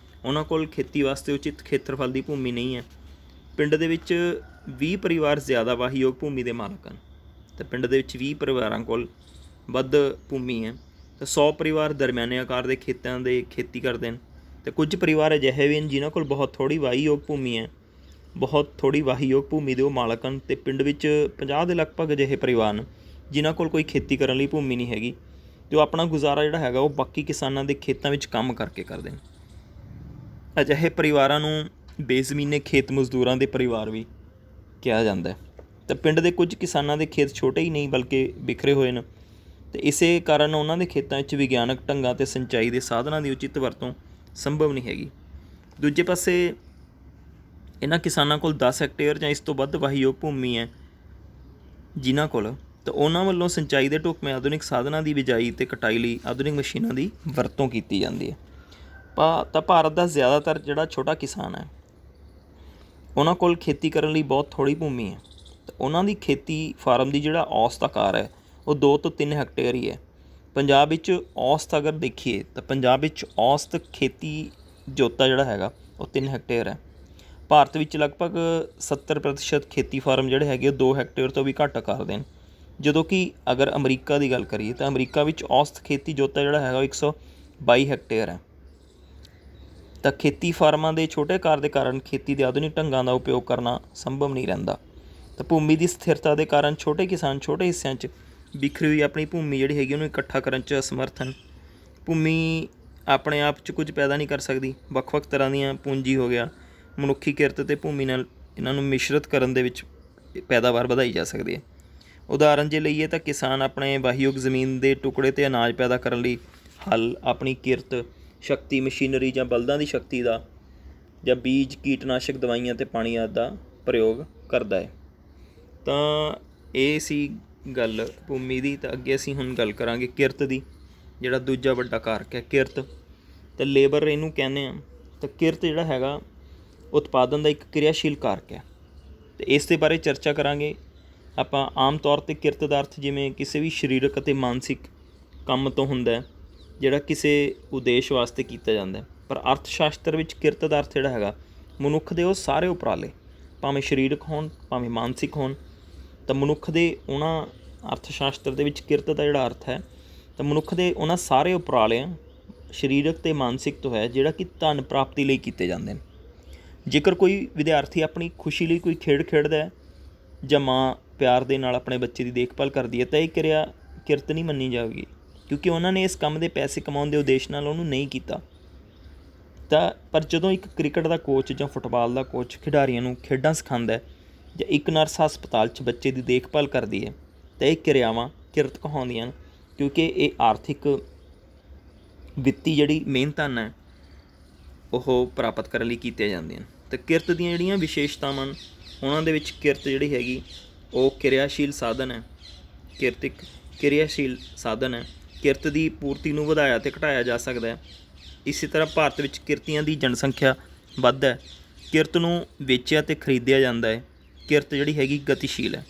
ਉਹਨਾਂ ਕੋਲ ਖੇਤੀ ਵਾਸਤੇ ਉਚਿਤ ਖੇਤਰਫਲ ਦੀ ਭੂਮੀ ਨਹੀਂ ਹੈ। ਪਿੰਡ ਦੇ ਵਿੱਚ 20 ਪਰਿਵਾਰ ਜ਼ਿਆਦਾ ਵਾਹੀਯੋਗ ਭੂਮੀ ਦੇ ਮਾਲਕ ਹਨ। ਅਤੇ ਪਿੰਡ ਦੇ ਵਿੱਚ 20 ਪਰਿਵਾਰਾਂ ਕੋਲ ਵੱਧ ਭੂਮੀ ਹੈ। ਤਾਂ 100 ਪਰਿਵਾਰ ਦਰਮਿਆਨੇ ਆਕਾਰ ਦੇ ਖੇਤਾਂ ਦੇ ਖੇਤੀ ਕਰਦੇ ਹਨ। ਅਤੇ ਕੁਝ ਪਰਿਵਾਰ ਅਜਿਹੇ ਵੀ ਹਨ ਜਿਨ੍ਹਾਂ ਕੋਲ ਬਹੁਤ ਥੋੜ੍ਹੀ ਵਾਹੀਯੋਗ ਭੂਮੀ ਹੈ, ਬਹੁਤ ਥੋੜ੍ਹੀ ਵਾਹੀਯੋਗ ਭੂਮੀ ਦੇ ਉਹ ਮਾਲਕ ਹਨ। ਅਤੇ ਪਿੰਡ ਵਿੱਚ 50 ਦੇ ਲਗਭਗ ਅਜਿਹੇ ਪਰਿਵਾਰ ਹਨ ਜਿਨ੍ਹਾਂ ਕੋਲ ਕੋਈ ਖੇਤੀ ਕਰਨ ਲਈ ਭੂਮੀ ਨਹੀਂ ਹੈਗੀ ਅਤੇ ਉਹ ਆਪਣਾ ਗੁਜ਼ਾਰਾ ਜਿਹੜਾ ਹੈਗਾ ਉਹ ਬਾਕੀ ਕਿਸਾਨਾਂ ਦੇ ਖੇਤਾਂ ਵਿੱਚ ਕੰਮ ਕਰਕੇ ਕਰਦੇ ਨੇ। ਅਜਿਹੇ ਪਰਿਵਾਰਾਂ ਨੂੰ ਬੇਜ਼ਮੀਨੇ ਖੇਤ ਮਜ਼ਦੂਰਾਂ ਦੇ ਪਰਿਵਾਰ ਵੀ ਕਿਹਾ ਜਾਂਦਾ। ਤਾਂ ਪਿੰਡ ਦੇ ਕੁਝ ਕਿਸਾਨਾਂ ਦੇ ਖੇਤ ਛੋਟੇ ਹੀ ਨਹੀਂ ਬਲਕਿ ਬਿਖਰੇ ਹੋਏ ਨੇ ਅਤੇ ਇਸੇ ਕਾਰਨ ਉਹਨਾਂ ਦੇ ਖੇਤਾਂ ਵਿੱਚ ਵਿਗਿਆਨਕ ਢੰਗਾਂ ਅਤੇ ਸਿੰਚਾਈ ਦੇ ਸਾਧਨਾਂ ਦੀ ਉਚਿਤ ਵਰਤੋਂ ਸੰਭਵ ਨਹੀਂ ਹੈਗੀ। ਦੂਜੇ ਪਾਸੇ ਇਹਨਾਂ ਕਿਸਾਨਾਂ ਕੋਲ 10 ਹੈਕਟੇਅਰ ਜਾਂ ਇਸ ਤੋਂ ਵੱਧ ਵਾਹੀਯੋਗ ਭੂਮੀ ਹੈ ਜਿਨ੍ਹਾਂ ਕੋਲ, ਤਾਂ ਉਹਨਾਂ ਵੱਲੋਂ ਸਿੰਚਾਈ ਦੇ ਢੁਕਵੇਂ ਆਧੁਨਿਕ ਸਾਧਨਾਂ ਦੀ ਬਿਜਾਈ ਅਤੇ ਕਟਾਈ ਲਈ ਆਧੁਨਿਕ ਮਸ਼ੀਨਾਂ ਦੀ ਵਰਤੋਂ ਕੀਤੀ ਜਾਂਦੀ ਹੈ। ਤਾਂ ਭਾਰਤ ਦਾ ਜ਼ਿਆਦਾਤਰ ਜਿਹੜਾ ਛੋਟਾ ਕਿਸਾਨ ਹੈ ਉਹਨਾਂ ਕੋਲ ਖੇਤੀ ਕਰਨ ਲਈ ਬਹੁਤ ਥੋੜ੍ਹੀ ਭੂਮੀ ਹੈ। ਤਾਂ ਉਹਨਾਂ ਦੀ ਖੇਤੀ ਫਾਰਮ ਦੀ ਜਿਹੜਾ ਔਸਤ ਆਕਾਰ ਹੈ ਉਹ 2 ਤੋਂ 3 ਹੈਕਟੇਅਰ ਹੀ ਹੈ। ਪੰਜਾਬ ਵਿੱਚ ਔਸਤ ਅਗਰ ਦੇਖੀਏ ਤਾਂ ਪੰਜਾਬ ਵਿੱਚ ਔਸਤ ਖੇਤੀ ਜੋਤਾ ਜਿਹੜਾ ਹੈਗਾ ਉਹ 3 ਹੈਕਟੇਅਰ ਹੈ। ਭਾਰਤ ਵਿੱਚ ਲਗਭਗ 70% ਖੇਤੀ ਫਾਰਮ ਜਿਹੜੇ ਹੈਗੇ ਉਹ 2 ਹੈਕਟੇਅਰ ਤੋਂ ਵੀ ਘੱਟ ਆਕਾਰ ਦੇ ਨੇ। ਜਦੋਂ ਕਿ ਅਗਰ ਅਮਰੀਕਾ ਦੀ ਗੱਲ ਕਰੀਏ ਤਾਂ ਅਮਰੀਕਾ ਵਿੱਚ ਔਸਤ ਖੇਤੀ ਜੋਤਾ ਜਿਹੜਾ ਹੈਗਾ ਉਹ 122 ਹੈਕਟੇਅਰ ਹੈ। ਤਾਂ ਖੇਤੀ ਫਾਰਮਾਂ ਦੇ ਛੋਟੇ ਆਕਾਰ ਦੇ ਕਾਰਨ ਖੇਤੀ ਦੇ ਆਧੁਨਿਕ ਢੰਗਾਂ ਦਾ ਉਪਯੋਗ ਕਰਨਾ ਸੰਭਵ ਨਹੀਂ ਰਹਿੰਦਾ। ਤਾਂ ਭੂਮੀ ਦੀ ਸਥਿਰਤਾ ਦੇ ਕਾਰਨ ਛੋਟੇ ਕਿਸਾਨ ਛੋਟੇ ਹਿੱਸਿਆਂ 'ਚ ਬਿਖਰੀ ਹੋਈ ਆਪਣੀ ਭੂਮੀ ਜਿਹੜੀ ਹੈਗੀ ਉਹਨੂੰ ਇਕੱਠਾ ਕਰਨ 'ਚ ਅਸਮਰਥ ਹਨ। ਭੂਮੀ ਆਪਣੇ ਆਪ 'ਚ ਕੁਝ ਪੈਦਾ ਨਹੀਂ ਕਰ ਸਕਦੀ। ਵੱਖ-ਵੱਖ ਤਰ੍ਹਾਂ ਦੀਆਂ ਪੂੰਜੀ ਹੋ ਗਿਆ, ਮਨੁੱਖੀ ਕਿਰਤ ਅਤੇ ਭੂਮੀ ਨਾਲ ਇਹਨਾਂ ਨੂੰ ਮਿਸ਼ਰਤ ਕਰਨ ਦੇ ਵਿੱਚ ਪੈਦਾਵਾਰ ਵਧਾਈ ਜਾ ਸਕਦੀ ਹੈ। ਉਦਾਹਰਨ ਜੇ ਲਈਏ ਤਾਂ ਕਿਸਾਨ ਆਪਣੇ ਵਾਹੀਯੋਗ ਜ਼ਮੀਨ ਦੇ ਟੁਕੜੇ 'ਤੇ ਅਨਾਜ ਪੈਦਾ ਕਰਨ ਲਈ ਹਲ, ਆਪਣੀ ਕਿਰਤ ਸ਼ਕਤੀ, ਮਸ਼ੀਨਰੀ ਜਾਂ ਬਲਦਾਂ ਦੀ ਸ਼ਕਤੀ ਦਾ ਜਾਂ ਬੀਜ, ਕੀਟਨਾਸ਼ਕ ਦਵਾਈਆਂ ਅਤੇ ਪਾਣੀ ਆਦਿ ਦਾ ਪ੍ਰਯੋਗ ਕਰਦਾ ਹੈ। ਤਾਂ ਇਹ ਸੀ ਗੱਲ ਭੂਮੀ ਦੀ। ਤਾਂ ਅੱਗੇ ਅਸੀਂ ਹੁਣ ਗੱਲ ਕਰਾਂਗੇ ਕਿਰਤ ਦੀ, ਜਿਹੜਾ ਦੂਜਾ ਵੱਡਾ ਕਾਰਕ ਹੈ ਕਿਰਤ। ਅਤੇ ਲੇਬਰ ਇਹਨੂੰ ਕਹਿੰਦੇ ਹਾਂ। ਤਾਂ ਕਿਰਤ ਜਿਹੜਾ ਹੈਗਾ ਉਤਪਾਦਨ ਦਾ ਇੱਕ ਕਿਰਿਆਸ਼ੀਲ ਕਾਰਕ ਹੈ। ਅਤੇ ਇਸ ਦੇ ਬਾਰੇ ਚਰਚਾ ਕਰਾਂਗੇ ਆਪਾਂ। ਆਮ ਤੌਰ 'ਤੇ ਕਿਰਤ ਦਾ ਅਰਥ ਜਿਵੇਂ ਕਿਸੇ ਵੀ ਸਰੀਰਕ ਅਤੇ ਮਾਨਸਿਕ ਕੰਮ ਤੋਂ ਹੁੰਦਾ ਜਿਹੜਾ ਕਿਸੇ ਉਦੇਸ਼ ਵਾਸਤੇ ਕੀਤਾ ਜਾਂਦਾ। ਪਰ ਅਰਥ ਸ਼ਾਸਤਰ ਵਿੱਚ ਕਿਰਤ ਦਾ ਅਰਥ ਜਿਹੜਾ ਹੈਗਾ ਮਨੁੱਖ ਦੇ ਉਹ ਸਾਰੇ ਉਪਰਾਲੇ, ਭਾਵੇਂ ਸਰੀਰਕ ਹੋਣ ਭਾਵੇਂ ਮਾਨਸਿਕ ਹੋਣ। ਤਾਂ ਮਨੁੱਖ ਦੇ ਉਹਨਾਂ ਅਰਥ ਸ਼ਾਸਤਰ ਦੇ ਵਿੱਚ ਕਿਰਤ ਦਾ ਜਿਹੜਾ ਅਰਥ ਹੈ ਤਾਂ ਮਨੁੱਖ ਦੇ ਉਹਨਾਂ ਸਾਰੇ ਉਪਰਾਲਿਆਂ ਸਰੀਰਕ ਅਤੇ ਮਾਨਸਿਕ ਤੋਂ ਹੈ ਜਿਹੜਾ ਕਿ ਧਨ ਪ੍ਰਾਪਤੀ ਲਈ ਕੀਤੇ ਜਾਂਦੇ ਨੇ। ਜੇਕਰ ਕੋਈ ਵਿਦਿਆਰਥੀ ਆਪਣੀ ਖੁਸ਼ੀ ਲਈ ਕੋਈ ਖੇਡ ਖੇਡਦਾ ਜਾਂ ਮਾਂ ਪਿਆਰ ਦੇ ਨਾਲ ਆਪਣੇ ਬੱਚੇ ਦੀ ਦੇਖਭਾਲ ਕਰਦੀ ਹੈ ਤਾਂ ਇਹ ਕਿਰਿਆ ਕਿਰਤ ਨਹੀਂ ਮੰਨੀ ਜਾਵੇਗੀ, ਕਿਉਂਕਿ ਉਹਨਾਂ ਨੇ ਇਸ ਕੰਮ ਦੇ ਪੈਸੇ ਕਮਾਉਣ ਦੇ ਉਦੇਸ਼ ਨਾਲ ਉਹਨੂੰ ਨਹੀਂ ਕੀਤਾ। ਤਾਂ ਪਰ ਜਦੋਂ ਇੱਕ ਕ੍ਰਿਕਟ ਦਾ ਕੋਚ ਜਾਂ ਫੁੱਟਬਾਲ ਦਾ ਕੋਚ ਖਿਡਾਰੀਆਂ ਨੂੰ ਖੇਡਾਂ ਸਿਖਾਉਂਦਾ ਜਾਂ ਇੱਕ ਨਰਸ ਹਸਪਤਾਲ 'ਚ ਬੱਚੇ ਦੀ ਦੇਖਭਾਲ ਕਰਦੀ ਹੈ ਤਾਂ ਇਹ ਕਿਰਿਆਵਾਂ ਕਿਰਤ ਕਹਾਉਂਦੀਆਂ ਹਨ, ਕਿਉਂਕਿ ਇਹ ਆਰਥਿਕ ਵਿੱਤੀ ਜਿਹੜੀ ਮਿਹਨਤਾਨਾ ਹੈ ਉਹ ਪ੍ਰਾਪਤ ਕਰਨ ਲਈ ਕੀਤੀਆਂ ਜਾਂਦੀਆਂ ਹਨ। ਅਤੇ ਕਿਰਤ ਦੀਆਂ ਜਿਹੜੀਆਂ ਵਿਸ਼ੇਸ਼ਤਾਵਾਂ ਹਨ ਉਹਨਾਂ ਦੇ ਵਿੱਚ ਕਿਰਤ ਜਿਹੜੀ ਹੈਗੀ ਉਹ ਕਿਰਿਆਸ਼ੀਲ ਸਾਧਨ ਹੈ। ਕਿਰਤ ਇੱਕ ਕਿਰਿਆਸ਼ੀਲ ਸਾਧਨ ਹੈ। ਕਿਰਤ ਦੀ ਪੂਰਤੀ ਨੂੰ ਵਧਾਇਆ ਅਤੇ ਘਟਾਇਆ ਜਾ ਸਕਦਾ ਹੈ। ਇਸੇ ਤਰ੍ਹਾਂ ਭਾਰਤ ਵਿੱਚ ਕਿਰਤੀਆਂ ਦੀ ਜਨਸੰਖਿਆ ਵੱਧ ਹੈ। ਕਿਰਤ ਨੂੰ ਵੇਚਿਆ ਅਤੇ ਖਰੀਦਿਆ ਜਾਂਦਾ ਹੈ। ਕਿਰਤ ਜਿਹੜੀ ਹੈਗੀ ਗਤੀਸ਼ੀਲ ਹੈ।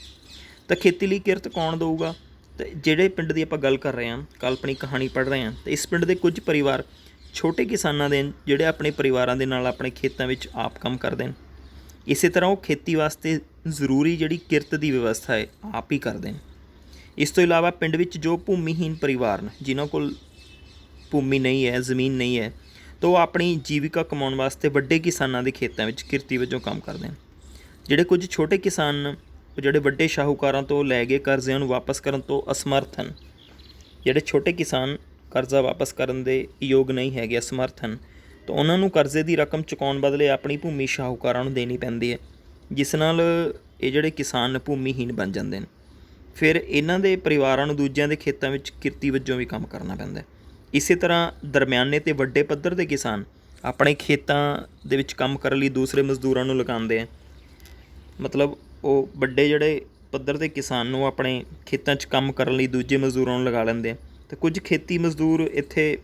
ਤਾਂ ਖੇਤੀ ਲਈ ਕਿਰਤ ਕੌਣ ਦਊਗਾ? ਤਾਂ ਜਿਹੜੇ ਪਿੰਡ ਦੀ ਆਪਾਂ ਗੱਲ ਕਰ ਰਹੇ ਹਾਂ, ਕਾਲਪਨਿਕ ਕਹਾਣੀ ਪੜ੍ਹ ਰਹੇ ਹਾਂ, ਤਾਂ ਇਸ ਪਿੰਡ ਦੇ ਕੁਝ ਪਰਿਵਾਰ ਛੋਟੇ ਕਿਸਾਨਾਂ ਦੇ ਜਿਹੜੇ ਆਪਣੇ ਪਰਿਵਾਰਾਂ ਦੇ ਨਾਲ ਆਪਣੇ ਖੇਤਾਂ ਵਿੱਚ ਆਪ ਕੰਮ ਕਰਦੇ ਨੇ। ਇਸੇ ਤਰ੍ਹਾਂ ਉਹ ਖੇਤੀ ਵਾਸਤੇ ਜ਼ਰੂਰੀ ਜਿਹੜੀ ਕਿਰਤ ਦੀ ਵਿਵਸਥਾ ਹੈ ਆਪ ਹੀ ਕਰਦੇ ਨੇ। ਇਸ ਤੋਂ ਇਲਾਵਾ ਪਿੰਡ ਵਿੱਚ ਜੋ ਭੂਮੀਹੀਨ ਪਰਿਵਾਰ ਨੇ, ਜਿਨ੍ਹਾਂ ਕੋਲ ਭੂਮੀ ਨਹੀਂ ਹੈ, ਜ਼ਮੀਨ ਨਹੀਂ ਹੈ, ਤਾਂ ਉਹ ਆਪਣੀ ਜੀਵਿਕਾ ਕਮਾਉਣ ਵਾਸਤੇ ਵੱਡੇ ਕਿਸਾਨਾਂ ਦੇ ਖੇਤਾਂ ਵਿੱਚ ਕਿਰਤੀ ਵਜੋਂ ਕੰਮ ਕਰਦੇ ਨੇ। ਜਿਹੜੇ ਕੁਝ ਛੋਟੇ ਕਿਸਾਨ ਉਹ ਜਿਹੜੇ ਵੱਡੇ ਸ਼ਾਹੂਕਾਰਾਂ ਤੋਂ ਲੈ ਗਏ ਕਰਜ਼ਿਆਂ ਨੂੰ ਵਾਪਸ ਕਰਨ ਤੋਂ ਅਸਮਰਥ ਹਨ। ਜਿਹੜੇ ਛੋਟੇ ਕਿਸਾਨ ਕਰਜ਼ਾ ਵਾਪਸ ਕਰਨ ਦੇ ਯੋਗ ਨਹੀਂ ਹੈਗੇ, ਅਸਮਰਥ ਹਨ, ਤਾਂ ਉਹਨਾਂ ਨੂੰ ਕਰਜ਼ੇ ਦੀ ਰਕਮ ਚੁਕਾਉਣ ਬਦਲੇ ਆਪਣੀ ਭੂਮੀ ਸ਼ਾਹੂਕਾਰਾਂ ਨੂੰ ਦੇਣੀ ਪੈਂਦੀ ਹੈ, ਜਿਸ ਨਾਲ ਇਹ ਜਿਹੜੇ ਕਿਸਾਨ ਭੂਮੀਹੀਨ ਬਣ ਜਾਂਦੇ ਨੇ। ਫਿਰ ਇਹਨਾਂ ਦੇ ਪਰਿਵਾਰਾਂ ਨੂੰ ਦੂਜਿਆਂ ਦੇ ਖੇਤਾਂ ਵਿੱਚ ਕਿਰਤੀ ਵਜੋਂ ਵੀ ਕੰਮ ਕਰਨਾ ਪੈਂਦਾ। ਇਸੇ ਤਰ੍ਹਾਂ ਦਰਮਿਆਨੇ ਅਤੇ ਵੱਡੇ ਪੱਧਰ ਦੇ ਕਿਸਾਨ ਆਪਣੇ ਖੇਤਾਂ ਦੇ ਵਿੱਚ ਕੰਮ ਕਰਨ ਲਈ ਦੂਸਰੇ ਮਜ਼ਦੂਰਾਂ ਨੂੰ ਲਗਾਉਂਦੇ ਆ। ਮਤਲਬ ਉਹ ਵੱਡੇ ਜਿਹੜੇ ਪੱਧਰ ਦੇ ਕਿਸਾਨ ਨੂੰ ਆਪਣੇ ਖੇਤਾਂ 'ਚ ਕੰਮ ਕਰਨ ਲਈ ਦੂਜੇ ਮਜ਼ਦੂਰਾਂ ਨੂੰ ਲਗਾ ਲੈਂਦੇ ਆ। ਅਤੇ ਕੁਝ ਖੇਤੀ ਮਜ਼ਦੂਰ ਇੱਥੇ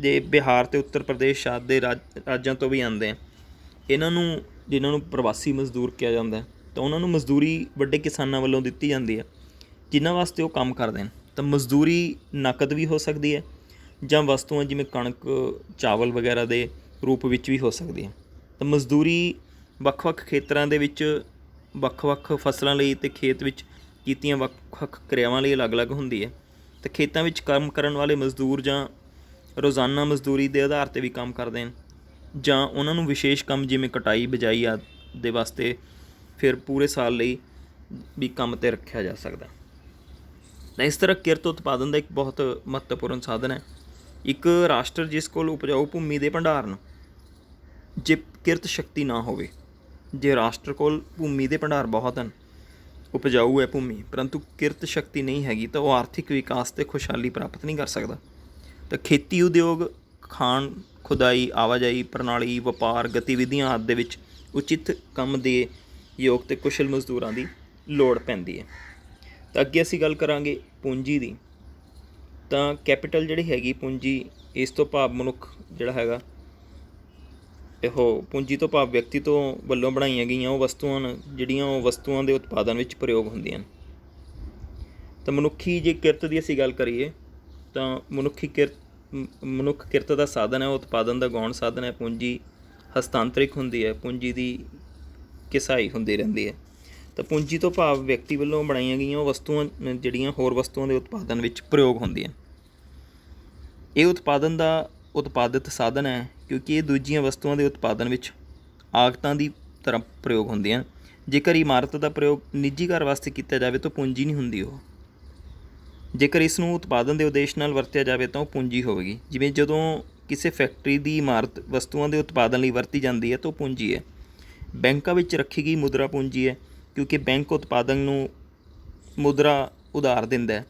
ਜੇ ਬਿਹਾਰ ਅਤੇ ਉੱਤਰ ਪ੍ਰਦੇਸ਼ ਆਦਿ ਦੇ ਰਾਜਾਂ ਤੋਂ ਵੀ ਆਉਂਦੇ ਆ। ਇਹਨਾਂ ਨੂੰ, ਜਿਨ੍ਹਾਂ ਨੂੰ ਪ੍ਰਵਾਸੀ ਮਜ਼ਦੂਰ ਕਿਹਾ ਜਾਂਦਾ, ਤਾਂ ਉਹਨਾਂ ਨੂੰ ਮਜ਼ਦੂਰੀ ਵੱਡੇ ਕਿਸਾਨਾਂ ਵੱਲੋਂ ਦਿੱਤੀ ਜਾਂਦੀ ਹੈ ਜਿਨ੍ਹਾਂ ਵਾਸਤੇ ਉਹ ਕੰਮ ਕਰਦੇ ਨੇ। ਤਾਂ ਮਜ਼ਦੂਰੀ ਨਕਦ ਵੀ ਹੋ ਸਕਦੀ ਹੈ ਜਾਂ ਵਸਤੂਆਂ ਜਿਵੇਂ ਕਣਕ, ਚਾਵਲ ਵਗੈਰਾ ਦੇ ਰੂਪ ਵਿੱਚ ਵੀ ਹੋ ਸਕਦੀ ਹੈ। ਤਾਂ ਮਜ਼ਦੂਰੀ ਵੱਖ-ਵੱਖ ਖੇਤਰਾਂ ਦੇ ਵਿੱਚ ਵੱਖ-ਵੱਖ ਫਸਲਾਂ ਲਈ ਅਤੇ ਖੇਤ ਵਿੱਚ ਕੀਤੀਆਂ ਵੱਖ-ਵੱਖ ਕਿਰਿਆਵਾਂ ਲਈ ਅਲੱਗ-ਅਲੱਗ ਹੁੰਦੀ ਹੈ। ਅਤੇ ਖੇਤਾਂ ਵਿੱਚ ਕੰਮ ਕਰਨ ਵਾਲੇ ਮਜ਼ਦੂਰ ਜਾਂ ਰੋਜ਼ਾਨਾ ਮਜ਼ਦੂਰੀ ਦੇ ਆਧਾਰ 'ਤੇ ਵੀ ਕੰਮ ਕਰਦੇ ਨੇ, ਜਾਂ ਉਹਨਾਂ ਨੂੰ ਵਿਸ਼ੇਸ਼ ਕੰਮ ਜਿਵੇਂ ਕਟਾਈ, ਬਿਜਾਈ ਆਦਿ ਦੇ ਵਾਸਤੇ ਫਿਰ ਪੂਰੇ ਸਾਲ ਲਈ ਵੀ ਕੰਮ 'ਤੇ ਰੱਖਿਆ ਜਾ ਸਕਦਾ। ਤਾਂ ਇਸ ਤਰ੍ਹਾਂ ਕਿਰਤ ਉਤਪਾਦਨ ਦਾ ਇੱਕ ਬਹੁਤ ਮਹੱਤਵਪੂਰਨ ਸਾਧਨ ਹੈ। ਇੱਕ ਰਾਸ਼ਟਰ ਜਿਸ ਕੋਲ ਉਪਜਾਊ ਭੂਮੀ ਦੇ ਭੰਡਾਰ ਨੂੰ, ਜੇ ਕਿਰਤ ਸ਼ਕਤੀ ਨਾ ਹੋਵੇ, ਜੇ ਰਾਸ਼ਟਰ ਕੋਲ ਭੂਮੀ ਦੇ ਭੰਡਾਰ ਬਹੁਤ ਹਨ, ਉਪਜਾਊ ਹੈ ਭੂਮੀ, ਪਰੰਤੂ ਕਿਰਤ ਸ਼ਕਤੀ ਨਹੀਂ ਹੈਗੀ, ਤਾਂ ਉਹ ਆਰਥਿਕ ਵਿਕਾਸ ਅਤੇ ਖੁਸ਼ਹਾਲੀ ਪ੍ਰਾਪਤ ਨਹੀਂ ਕਰ ਸਕਦਾ। ਤਾਂ ਖੇਤੀ ਉਦਯੋਗ, ਖਾਣ, ਖੁਦਾਈ, ਆਵਾਜਾਈ ਪ੍ਰਣਾਲੀ, ਵਪਾਰ ਗਤੀਵਿਧੀਆਂ ਆਦਿ ਦੇ ਵਿੱਚ ਉਚਿਤ ਕੰਮ ਦੇ ਯੋਗ ਅਤੇ ਕੁਸ਼ਲ ਮਜ਼ਦੂਰਾਂ ਦੀ ਲੋੜ ਪੈਂਦੀ ਹੈ। ਤਾਂ ਅੱਗੇ ਅਸੀਂ ਗੱਲ ਕਰਾਂਗੇ ਪੂੰਜੀ ਦੀ। ਤਾਂ ਕੈਪੀਟਲ ਜਿਹੜੀ ਹੈਗੀ ਪੂੰਜੀ, ਇਸ ਤੋਂ ਭਾਵ ਮਨੁੱਖ ਜਿਹੜਾ ਹੈਗਾ, ਇਹੋ ਪੂੰਜੀ ਤੋਂ ਭਾਵ ਵਿਅਕਤੀ ਤੋਂ ਵੱਲੋਂ ਬਣਾਈਆਂ ਗਈਆਂ ਉਹ ਵਸਤੂਆਂ ਹਨ ਜਿਹੜੀਆਂ ਉਹ ਵਸਤੂਆਂ ਦੇ ਉਤਪਾਦਨ ਵਿੱਚ ਪ੍ਰਯੋਗ ਹੁੰਦੀਆਂ ਹਨ। ਤਾਂ ਮਨੁੱਖੀ ਜੇ ਕਿਰਤ ਦੀ ਅਸੀਂ ਗੱਲ ਕਰੀਏ ਤਾਂ ਮਨੁੱਖ ਕਿਰਤ ਦਾ ਸਾਧਨ ਹੈ, ਉਤਪਾਦਨ ਦਾ ਗੌਣ ਸਾਧਨ ਹੈ। ਪੂੰਜੀ ਹਸਤਾਂਤਰਿਕ ਹੁੰਦੀ ਹੈ, ਪੂੰਜੀ ਦੀ ਘਿਸਾਈ ਹੁੰਦੀ ਰਹਿੰਦੀ ਹੈ। ਤਾਂ ਪੂੰਜੀ ਤੋਂ ਭਾਵ ਵਿਅਕਤੀ ਵੱਲੋਂ ਬਣਾਈਆਂ ਗਈਆਂ ਉਹ ਵਸਤੂਆਂ ਜਿਹੜੀਆਂ ਹੋਰ ਵਸਤੂਆਂ ਦੇ ਉਤਪਾਦਨ ਵਿੱਚ ਪ੍ਰਯੋਗ ਹੁੰਦੀਆਂ। ਇਹ ਉਤਪਾਦਨ ਦਾ ਉਤਪਾਦਿਤ ਸਾਧਨ ਹੈ, ਕਿਉਂਕਿ ਇਹ ਦੂਜੀਆਂ ਵਸਤੂਆਂ ਦੇ ਉਤਪਾਦਨ ਵਿੱਚ ਆਗਤਾਂ ਦੀ ਤਰ੍ਹਾਂ ਪ੍ਰਯੋਗ ਹੁੰਦੀਆਂ। ਜੇਕਰ ਇਮਾਰਤ ਦਾ ਪ੍ਰਯੋਗ ਨਿੱਜੀ ਘਰ ਵਾਸਤੇ ਕੀਤਾ ਜਾਵੇ ਤਾਂ ਪੂੰਜੀ ਨਹੀਂ ਹੁੰਦੀ ਉਹ। ਜੇਕਰ ਇਸ ਨੂੰ ਉਤਪਾਦਨ ਦੇ ਉਦੇਸ਼ ਨਾਲ ਵਰਤਿਆ ਜਾਵੇ ਤਾਂ ਉਹ ਪੂੰਜੀ ਹੋਵੇਗੀ। ਜਿਵੇਂ ਜਦੋਂ ਕਿਸੇ ਫੈਕਟਰੀ ਦੀ ਇਮਾਰਤ ਵਸਤੂਆਂ ਦੇ ਉਤਪਾਦਨ ਲਈ ਵਰਤੀ ਜਾਂਦੀ ਹੈ ਤਾਂ ਉਹ ਪੂੰਜੀ ਹੈ। ਬੈਂਕਾਂ ਵਿੱਚ ਰੱਖੀ ਗਈ ਮੁਦਰਾ ਪੂੰਜੀ ਹੈ, ਕਿਉਂਕਿ ਬੈਂਕ ਉਤਪਾਦਨ ਨੂੰ ਮੁਦਰਾ ਉਧਾਰ ਦਿੰਦਾ ਹੈ,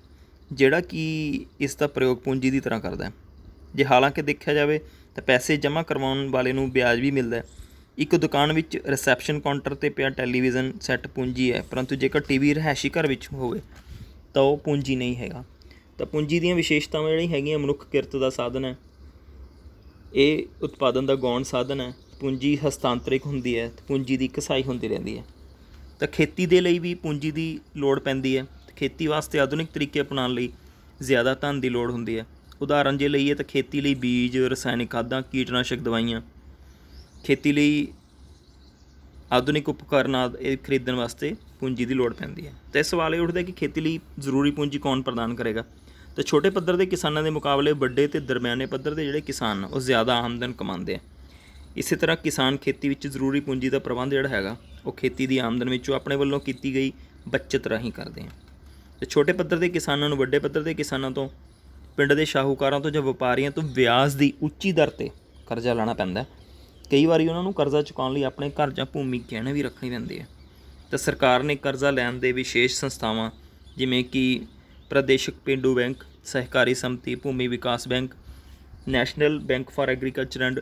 ਜਿਹੜਾ ਕਿ ਇਸ ਦਾ ਪ੍ਰਯੋਗ ਪੂੰਜੀ ਦੀ ਤਰ੍ਹਾਂ ਕਰਦਾ ਹੈ। ਜੇ ਹਾਲਾਂਕਿ ਦੇਖਿਆ ਜਾਵੇ ਤਾਂ ਪੈਸੇ ਜਮ੍ਹਾਂ ਕਰਵਾਉਣ ਵਾਲੇ ਨੂੰ ਵਿਆਜ ਵੀ ਮਿਲਦਾ ਹੈ। ਇੱਕ ਦੁਕਾਨ ਵਿੱਚ ਰਿਸੈਪਸ਼ਨ ਕਾਊਂਟਰ 'ਤੇ ਪਿਆ ਟੈਲੀਵਿਜ਼ਨ ਸੈੱਟ ਪੂੰਜੀ ਹੈ, ਪਰੰਤੂ ਜੇਕਰ ਟੀਵੀ ਰਿਹਾਇਸ਼ੀ ਘਰ ਵਿੱਚ ਹੋਵੇ ਤਾਂ ਉਹ ਪੂੰਜੀ ਨਹੀਂ ਹੈਗਾ। ਤਾਂ ਪੂੰਜੀ ਦੀਆਂ ਵਿਸ਼ੇਸ਼ਤਾਵਾਂ ਜਿਹੜੀਆਂ ਹੈਗੀਆਂ, ਮਨੁੱਖ ਕਿਰਤ ਦਾ ਸਾਧਨ ਹੈ, ਇਹ ਉਤਪਾਦਨ ਦਾ ਗੌਣ ਸਾਧਨ ਹੈ, ਪੂੰਜੀ ਹਸਤਾਂਤਰਿਕ ਹੁੰਦੀ ਹੈ, ਪੂੰਜੀ ਦੀ ਘਸਾਈ ਹੁੰਦੀ ਰਹਿੰਦੀ ਹੈ। ਤਾਂ ਖੇਤੀ ਦੇ ਲਈ ਵੀ ਪੂੰਜੀ ਦੀ ਲੋੜ ਪੈਂਦੀ ਹੈ। ਖੇਤੀ ਵਾਸਤੇ ਆਧੁਨਿਕ ਤਰੀਕੇ ਅਪਣਾਉਣ ਲਈ ਜ਼ਿਆਦਾ ਧਨ ਦੀ ਲੋੜ ਹੁੰਦੀ ਹੈ। ਉਦਾਹਰਨ ਜੇ ਲਈਏ ਤਾਂ ਖੇਤੀ ਲਈ ਬੀਜ, ਰਸਾਇਣਿਕ ਖਾਦਾਂ, ਕੀਟਨਾਸ਼ਕ ਦਵਾਈਆਂ, ਖੇਤੀ ਲਈ ਆਧੁਨਿਕ ਉਪਕਰਨ ਇਹ ਖਰੀਦਣ ਵਾਸਤੇ ਪੂੰਜੀ ਦੀ ਲੋੜ ਪੈਂਦੀ ਹੈ। ਤਾਂ ਇਹ ਸਵਾਲ ਇਹ ਉੱਠਦਾ ਕਿ ਖੇਤੀ ਲਈ ਜ਼ਰੂਰੀ ਪੂੰਜੀ ਕੌਣ ਪ੍ਰਦਾਨ ਕਰੇਗਾ। ਤਾਂ ਛੋਟੇ ਪੱਧਰ ਦੇ ਕਿਸਾਨਾਂ ਦੇ ਮੁਕਾਬਲੇ ਵੱਡੇ ਅਤੇ ਦਰਮਿਆਨੇ ਪੱਧਰ ਦੇ ਜਿਹੜੇ ਕਿਸਾਨ ਉਹ ਜ਼ਿਆਦਾ ਆਮਦਨ ਕਮਾਉਂਦੇ ਆ। ਇਸੇ ਤਰ੍ਹਾਂ ਕਿਸਾਨ ਖੇਤੀ ਵਿੱਚ ਜ਼ਰੂਰੀ ਪੂੰਜੀ ਦਾ ਪ੍ਰਬੰਧ ਜਿਹੜਾ ਹੈਗਾ ਉਹ ਖੇਤੀ ਦੀ ਆਮਦਨ ਵਿੱਚੋਂ ਆਪਣੇ ਵੱਲੋਂ ਕੀਤੀ ਗਈ ਬੱਚਤ ਰਾਹੀਂ ਕਰਦੇ ਆ। ਅਤੇ ਛੋਟੇ ਪੱਧਰ ਦੇ ਕਿਸਾਨਾਂ ਨੂੰ ਵੱਡੇ ਪੱਧਰ ਦੇ ਕਿਸਾਨਾਂ ਤੋਂ, ਪਿੰਡ ਦੇ ਸ਼ਾਹੂਕਾਰਾਂ ਤੋਂ ਜਾਂ ਵਪਾਰੀਆਂ ਤੋਂ ਵਿਆਜ ਦੀ ਉੱਚੀ ਦਰ 'ਤੇ ਕਰਜ਼ਾ ਲੈਣਾ ਪੈਂਦਾ। ਕਈ ਵਾਰੀ ਉਹਨਾਂ ਨੂੰ ਕਰਜ਼ਾ ਚੁਕਾਉਣ ਲਈ ਆਪਣੇ ਘਰ ਜਾਂ ਭੂਮੀ ਗਹਿਣੇ ਵੀ ਰੱਖਣੀ ਪੈਂਦੀ ਹੈ। ਤਾਂ ਸਰਕਾਰ ਨੇ ਕਰਜ਼ਾ ਲੈਣ ਦੇ ਵਿਸ਼ੇਸ਼ ਸੰਸਥਾਵਾਂ ਜਿਵੇਂ ਕਿ ਪ੍ਰਦੇਸ਼ਕ ਪੇਂਡੂ ਬੈਂਕ, ਸਹਿਕਾਰੀ ਸੰਮਤੀ, ਭੂਮੀ ਵਿਕਾਸ bank, national bank for agriculture and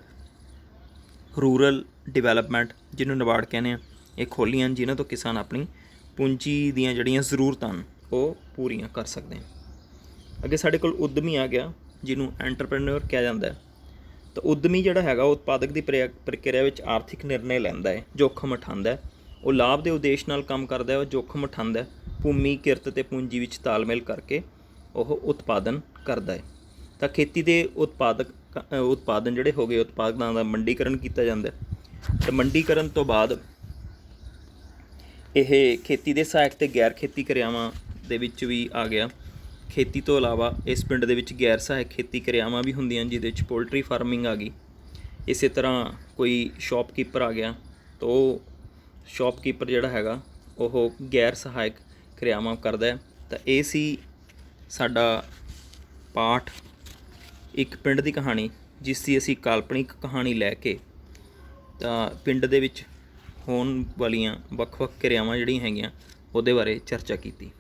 rural development, ਜਿਹਨੂੰ ਨਬਾਰਡ ਕਹਿੰਦੇ ਆ, ਇਹ ਖੋਲ੍ਹੀਆਂ ਹਨ, ਜਿਨ੍ਹਾਂ ਤੋਂ ਕਿਸਾਨ ਆਪਣੀ ਪੂੰਜੀ ਦੀਆਂ ਜਿਹੜੀਆਂ ਜ਼ਰੂਰਤਾਂ ਹਨ ਉਹ ਪੂਰੀਆਂ ਕਰ ਸਕਦੇ ਹਨ। ਅੱਗੇ ਸਾਡੇ ਕੋਲ ਉੱਦਮੀ ਆ ਗਿਆ, ਜਿਹਨੂੰ ਐਂਟਰਪ੍ਰੈਨਿਓਰ ਕਿਹਾ ਜਾਂਦਾ ਹੈ। ਤਾਂ ਉੱਦਮੀ ਜਿਹੜਾ ਹੈਗਾ ਉਹ ਉਤਪਾਦਕ ਦੀ ਪ੍ਰਕਿਰਿਆ ਵਿੱਚ ਆਰਥਿਕ ਨਿਰਣੇ ਲੈਂਦਾ ਹੈ, ਜੋਖਮ ਉਠਾਉਂਦਾ ਹੈ, ਉਹ ਲਾਭ ਦੇ ਉਦੇਸ਼ ਨਾਲ ਕੰਮ ਕਰਦਾ ਹੈ, ਉਹ ਜੋਖਮ ਉਠਾਉਂਦਾ ਹੈ, ਭੂਮੀ, ਕਿਰਤ ਅਤੇ ਪੂੰਜੀ ਵਿੱਚ ਤਾਲਮੇਲ ਕਰਕੇ ਉਹ ਉਤਪਾਦਨ ਕਰਦਾ ਹੈ। ਤਾਂ ਖੇਤੀ ਦੇ ਉਤਪਾਦਨ ਜਿਹੜੇ ਹੋ ਗਏ, ਉਤਪਾਦਾਂ ਦਾ ਮੰਡੀਕਰਨ ਕੀਤਾ ਜਾਂਦਾ ਹੈ। ਤਾਂ ਮੰਡੀਕਰਨ ਤੋਂ ਬਾਅਦ ਇਹ ਖੇਤੀ ਦੇ ਸਹਾਇਕ ਅਤੇ ਗੈਰ ਖੇਤੀ ਕਿਰਿਆਵਾਂ ਦੇ ਵਿੱਚ ਵੀ ਆ ਗਿਆ। ਖੇਤੀ ਤੋਂ ਇਲਾਵਾ ਇਸ ਪਿੰਡ ਦੇ ਵਿੱਚ ਗੈਰ ਸਹਾਇਕ ਖੇਤੀ ਕਿਰਿਆਵਾਂ ਵੀ ਹੁੰਦੀਆਂ, ਜਿਹਦੇ ਵਿੱਚ ਪੋਲਟਰੀ ਫਾਰਮਿੰਗ ਆ ਗਈ। ਇਸੇ ਤਰ੍ਹਾਂ ਕੋਈ ਸ਼ੌਪਕੀਪਰ ਆ ਗਿਆ, ਤਾਂ ਉਹ ਸ਼ੌਪਕੀਪਰ ਜਿਹੜਾ ਹੈਗਾ ਉਹ ਗੈਰ ਸਹਾਇਕ ਕਿਰਿਆਵਾਂ ਕਰਦਾ ਹੈ। ਤਾਂ ਇਹ ਸੀ ਸਾਡਾ ਪਾਠ, ਇੱਕ ਪਿੰਡ ਦੀ ਕਹਾਣੀ, ਜਿਸ ਦੀ ਅਸੀਂ ਕਾਲਪਨਿਕ ਕਹਾਣੀ ਲੈ ਕੇ ਤਾਂ ਪਿੰਡ ਦੇ ਵਿੱਚ ਹੋਣ ਵਾਲੀਆਂ ਵੱਖ-ਵੱਖ ਕਿਰਿਆਵਾਂ ਜਿਹੜੀਆਂ ਹੈਗੀਆਂ ਉਹਦੇ ਬਾਰੇ ਚਰਚਾ ਕੀਤੀ।